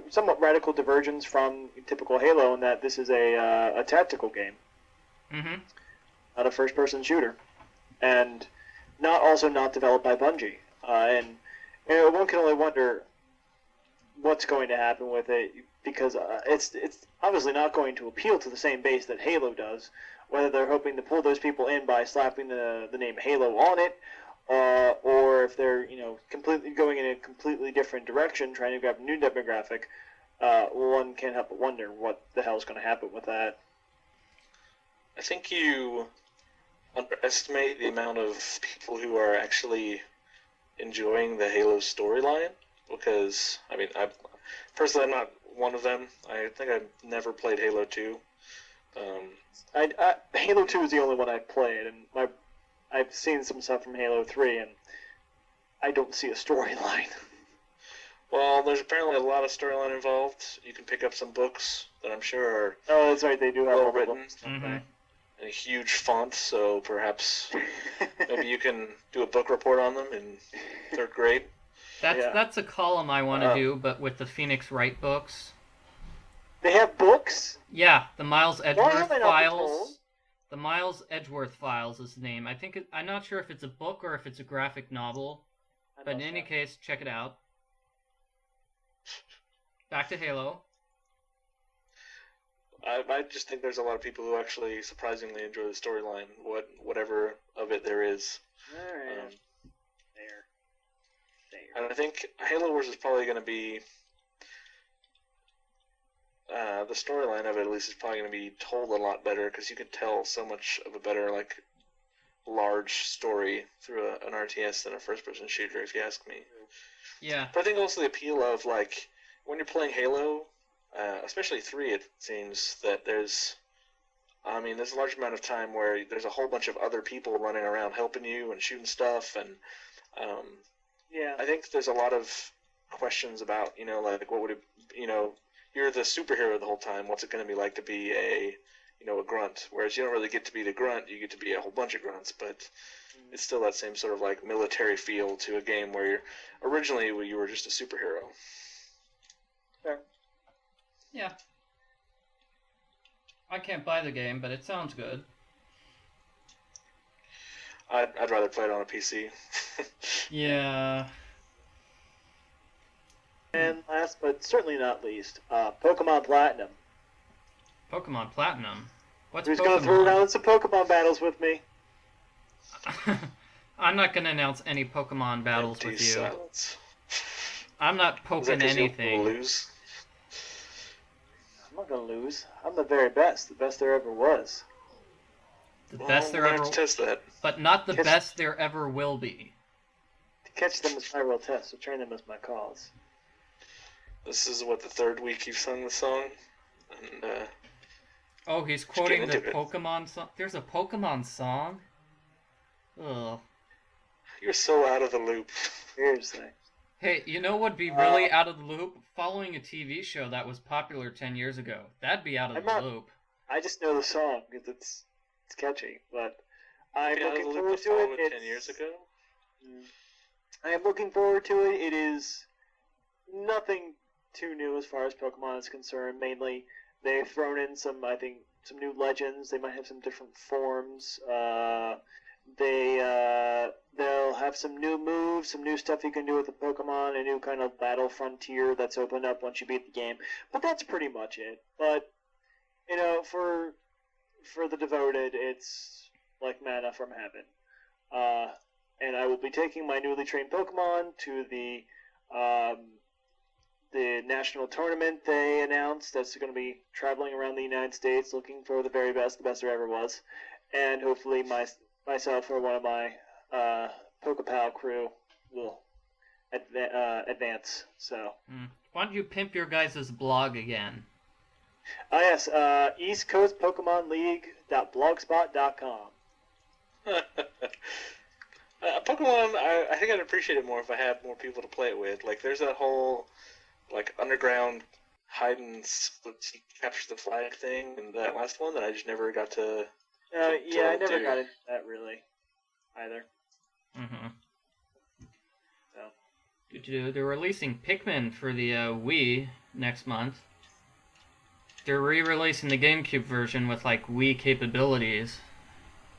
Somewhat radical divergence from typical Halo in that this is a tactical game, Mm-hmm. not a first-person shooter, and not developed by Bungie. And one can only wonder what's going to happen with it, because it's obviously not going to appeal to the same base that Halo does. Whether they're hoping to pull those people in by slapping the name Halo on it, or if they're completely going in a completely different direction, trying to grab a new demographic, one can't help but wonder what the hell's going to happen with that. I think you underestimate the amount of people who are actually enjoying the Halo storyline, because I'm not one of them. I think I've never played Halo 2. Halo 2 is the only one I've played, and I've seen some stuff from Halo 3, and I don't see a storyline. Well, there's apparently a lot of storyline involved. You can pick up some books that I'm sure are Oh, that's right, they do have well all the written books. Mm-hmm. in a huge font, so perhaps maybe you can do a book report on them in third grade. That's a column I want to do, but with the Phoenix Wright books. They have books? Yeah, the Miles Why Edgeworth have I not been Files. told? The Miles Edgeworth Files is the name. I'm not sure if it's a book or if it's a graphic novel, but in any case, check it out. Back to Halo. I just think there's a lot of people who actually surprisingly enjoy the storyline, whatever of it there is. Alright. There. And I think Halo Wars is probably going to be the storyline of it, at least, is probably going to be told a lot better, because you could tell so much of a better, large story through an RTS than a first-person shooter, if you ask me. Yeah. But I think also the appeal of, when you're playing Halo, especially 3, it seems that there's a large amount of time where there's a whole bunch of other people running around helping you and shooting stuff, and Yeah. I think there's a lot of questions about, what would it, you're the superhero the whole time. What's it going to be like to be a grunt? Whereas you don't really get to be the grunt. You get to be a whole bunch of grunts, but it's still that same sort of military feel to a game where originally you were just a superhero. Fair. Yeah. I can't buy the game, but it sounds good. I'd rather play it on a PC. Yeah. And last but certainly not least, Pokemon Platinum. Pokemon Platinum? What's Who's Pokemon? going to throw down some Pokemon battles with me? I'm not going to announce any Pokemon battles Empty with you. silence. I'm not Is that poking 'cause you'll anything. lose? I'm not going to lose. I'm the very best. The best there ever was. The best there we'll have ever, to test that. but not the Yes. best there ever will be. To catch them is my real test, to train them is my cause. This is the third week you've sung the song, and Oh, he's Just quoting get the into it. Pokemon song. There's a Pokemon song? Ugh. You're so out of the loop. Seriously. Hey, you know what'd be really out of the loop? Following a TV show that was popular 10 years ago. That'd be out of I'm the not- loop. I just know the song because it's catchy, but I'm Out of the looking loop forward to to follow it. it 10 years ago? I am looking forward to it. It is nothing too new as far as Pokemon is concerned. Mainly, they've thrown in some new legends. They might have some different forms. They'll have some new moves, some new stuff you can do with the Pokemon, a new kind of battle frontier that's opened up once you beat the game. But that's pretty much it. But for the devoted, it's like manna from heaven. And I will be taking my newly trained Pokemon to the national tournament they announced that's going to be traveling around the United States looking for the very best, the best there ever was. And hopefully myself or one of my Pokepal crew will advance. So. Why don't you pimp your guys' blog again? Yes, East Coast Pokemon League.blogspot.com. Pokemon, I think I'd appreciate it more if I had more people to play it with. Like, there's that whole, underground hide and capture the flag thing in that last one that I just never got to. I never do. got into that really, either. Mm-hmm. So. They're releasing Pikmin for the Wii next month. They're re-releasing the GameCube version with, Wii capabilities.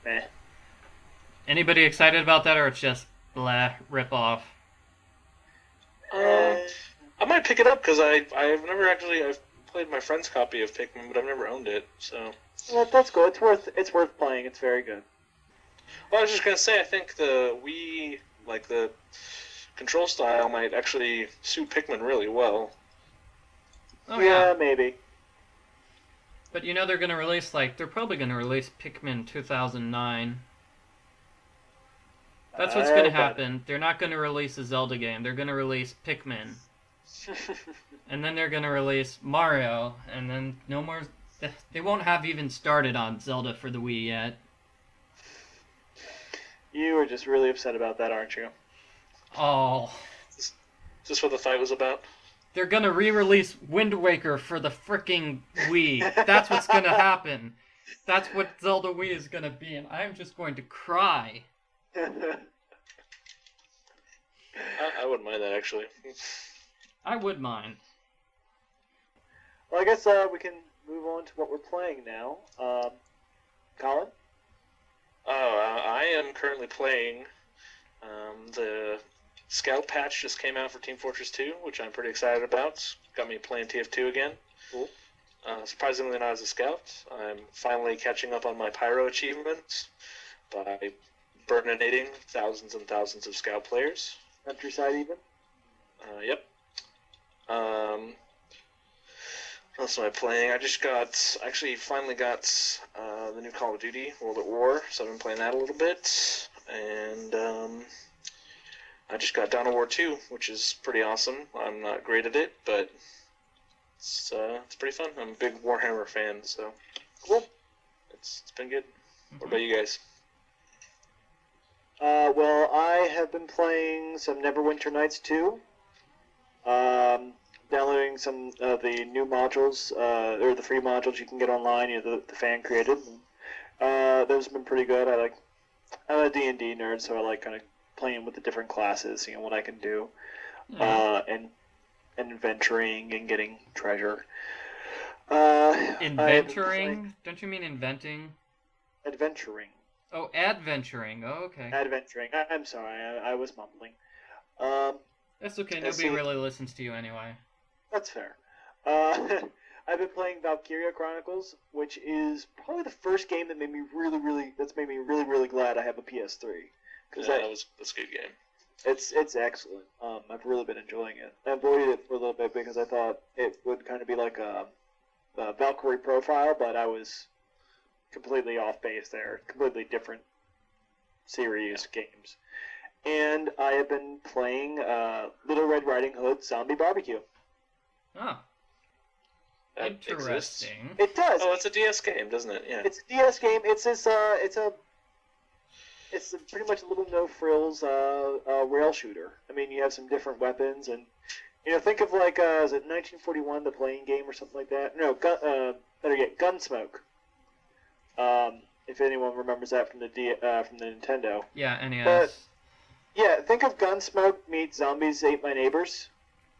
Meh. Anybody excited about that, or it's just blah, rip-off? I might pick it up because I've played my friend's copy of Pikmin, but I've never owned it. So. Well, that's cool. It's worth playing. It's very good. Well, I was just gonna say, I think the Wii, the control style, might actually suit Pikmin really well. Oh, yeah, yeah. maybe. But they're gonna release, they're probably gonna release Pikmin 2009. That's what's gonna happen. They're not gonna release a Zelda game. They're gonna release Pikmin. And then they're gonna release Mario, and then no more... They won't have even started on Zelda for the Wii yet. You are just really upset about that, aren't you? Oh. Is this what the fight was about? They're gonna re-release Wind Waker for the frickin' Wii. That's what's gonna happen. That's what Zelda Wii is gonna be, and I'm just going to cry. I wouldn't mind that, actually. I would mind. Well, I guess we can move on to what we're playing now. Colin? I am currently playing the Scout patch just came out for Team Fortress 2, which I'm pretty excited about. Got me playing TF2 again. Cool. Surprisingly not as a Scout. I'm finally catching up on my Pyro achievements by burninating thousands and thousands of Scout players. Countryside even? Yep. What else am I playing? I finally got the new Call of Duty, World at War, so I've been playing that a little bit. And I just got Dawn of War 2, which is pretty awesome. I'm not great at it, but it's pretty fun. I'm a big Warhammer fan, so Cool. it's been good. What about you guys? Well, I have been playing some Neverwinter Nights 2. Downloading some of the new modules, or the free modules you can get online, the fan created. Those have been pretty good. I'm a D&D nerd, so I like kind of playing with the different classes, what I can do, and adventuring and getting treasure. Inventuring? Don't you mean inventing? Adventuring. Oh, adventuring. Oh, okay. Adventuring. I'm sorry, I was mumbling. That's okay. Let's Nobody see. really listens to you anyway. That's fair. I've been playing Valkyria Chronicles, which is probably the first game that made me really glad I have a PS3. That's a good game. It's excellent. I've really been enjoying it. I avoided it for a little bit because I thought it would kind of be like a Valkyrie profile, but I was completely off base there. Completely different series games. And I have been playing Little Red Riding Hood Zombie Barbecue. Oh. that exists. Interesting. It does. Oh, it's a DS game, doesn't it? Yeah. It's a DS game. It's pretty much a little no frills rail shooter. I mean, you have some different weapons, and think of like is it 1941, the playing game or something like that? No, better yet, Gunsmoke. If anyone remembers that from the Nintendo. Yeah, NES. But yeah, think of Gunsmoke meets Zombies Ate My Neighbors.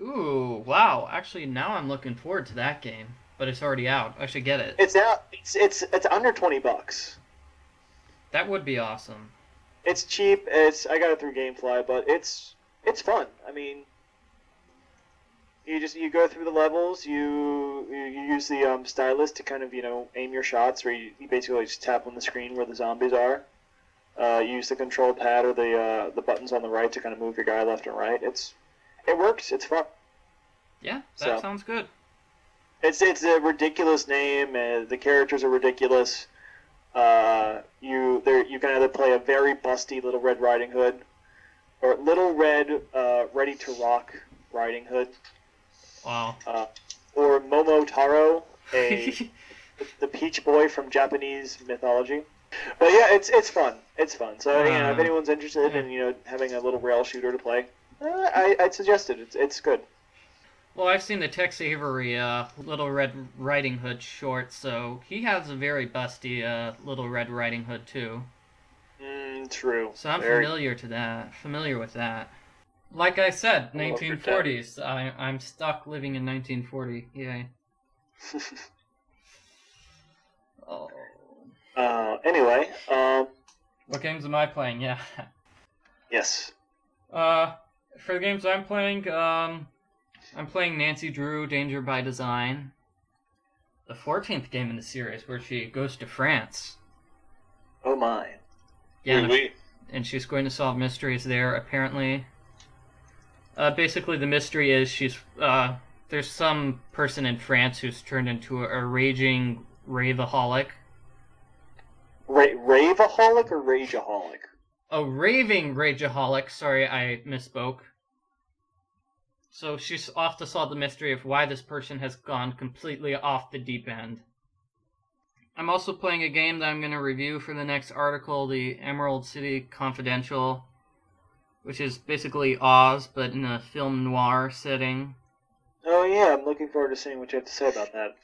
Ooh, wow. Actually, now I'm looking forward to that game, but it's already out. I should get it. It's out. It's under $20. That would be awesome. It's cheap. I got it through GameFly, but it's fun. I mean, you go through the levels. You use the stylus to kind of aim your shots, where you basically just tap on the screen where the zombies are. Use the control pad or the buttons on the right to kind of move your guy left and right. It works. It's fun. Yeah, that sounds good. It's a ridiculous name. The characters are ridiculous. You can either play a very busty Little Red Riding Hood, or Little Red Ready to Rock Riding Hood. Wow. Or Momotaro, the Peach Boy from Japanese mythology. But yeah, it's fun. It's fun. So if anyone's interested in having a little rail shooter to play, I'd suggest it. It's good. Well, I've seen the Tex Avery Little Red Riding Hood short, so he has a very busty Little Red Riding Hood too. True. So I'm familiar with that. Like I said, 1940s. I'm stuck living in 1940. Yay. Oh. Anyway. What games am I playing? Yeah. Yes. For the games I'm playing, I'm playing Nancy Drew, Danger by Design. The 14th game in the series, where she goes to France. Oh my. Yeah, and she's going to solve mysteries there, apparently. Basically, the mystery is there's some person in France who's turned into a raging raveaholic. Raveaholic or rageaholic? A raving rageaholic. Sorry, I misspoke. So she's off to solve the mystery of why this person has gone completely off the deep end. I'm also playing a game that I'm going to review for the next article, the Emerald City Confidential, which is basically Oz, but in a film noir setting. Oh yeah, I'm looking forward to seeing what you have to say about that.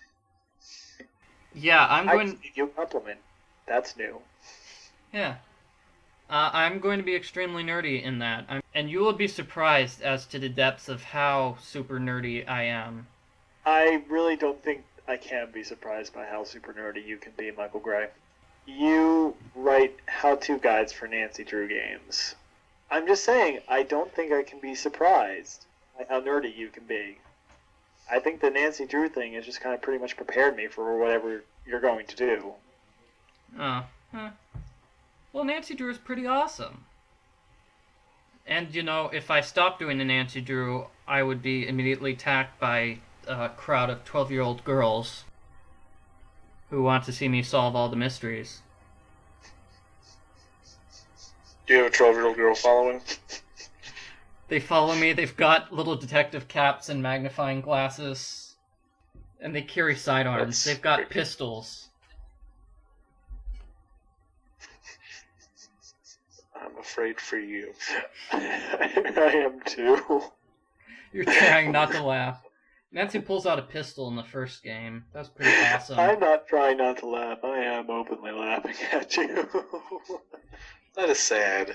Yeah, I give you a compliment. That's new. Yeah. I'm going to be extremely nerdy in that. And you will be surprised as to the depths of how super nerdy I am. I really don't think I can be surprised by how super nerdy you can be, Michael Gray. You write how-to guides for Nancy Drew games. I'm just saying, I don't think I can be surprised by how nerdy you can be. I think the Nancy Drew thing has just kind of pretty much prepared me for whatever you're going to do. Oh, Well, Nancy Drew is pretty awesome. And, if I stopped doing the Nancy Drew, I would be immediately attacked by a crowd of 12-year-old girls who want to see me solve all the mysteries. Do you have a 12-year-old girl following? They follow me, they've got little detective caps and magnifying glasses, and they carry sidearms. They've got pistols. I'm afraid for you. I am too. You're trying not to laugh. Nancy pulls out a pistol in the first game. That's pretty awesome. I'm not trying not to laugh. I am openly laughing at you. That is sad.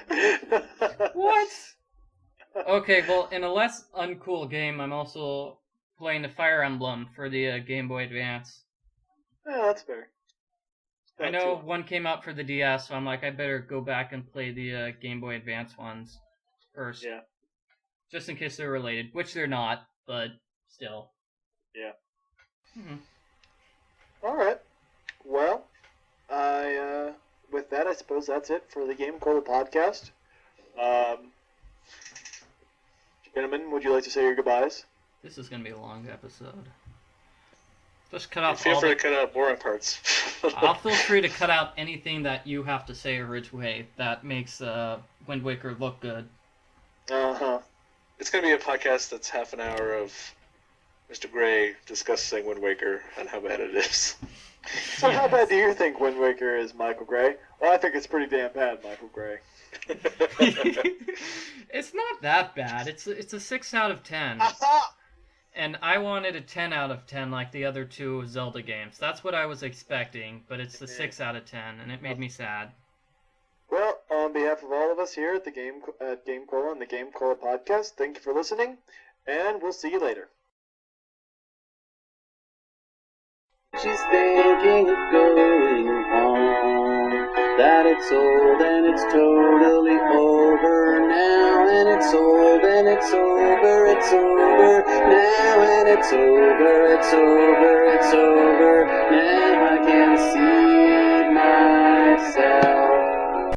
What? Okay, well, in a less uncool game, I'm also playing the Fire Emblem for the Game Boy Advance. Yeah, that's fair. I know one came out for the DS, so I'm like, I better go back and play the Game Boy Advance ones first. Yeah. Just in case they're related, which they're not, but still. Yeah. Mm-hmm. Alright. Well, with that, I suppose that's it for the GameCola podcast. Gentlemen, would you like to say your goodbyes? This is going to be a long episode. Just cut out Feel free to cut out boring parts. I'll feel free to cut out anything that you have to say, Ridgway, that makes Wind Waker look good. Uh-huh. It's going to be a podcast that's half an hour of Mr. Gray discussing Wind Waker and how bad it is. So how bad do you think Wind Waker is, Michael Gray? Well, I think it's pretty damn bad, Michael Gray. It's not that bad. It's a 6 out of 10. And I wanted a 10 out of 10 like the other two Zelda games. That's what I was expecting, but it's the 6 out of 10, and it made me sad. Well, on behalf of all of us here at the GameCola and the GameCola podcast, thank you for listening, and we'll see you later. She's thinking of going home, that it's old and it's totally over now, and it's old and it's over now, and it's over now, I can see myself.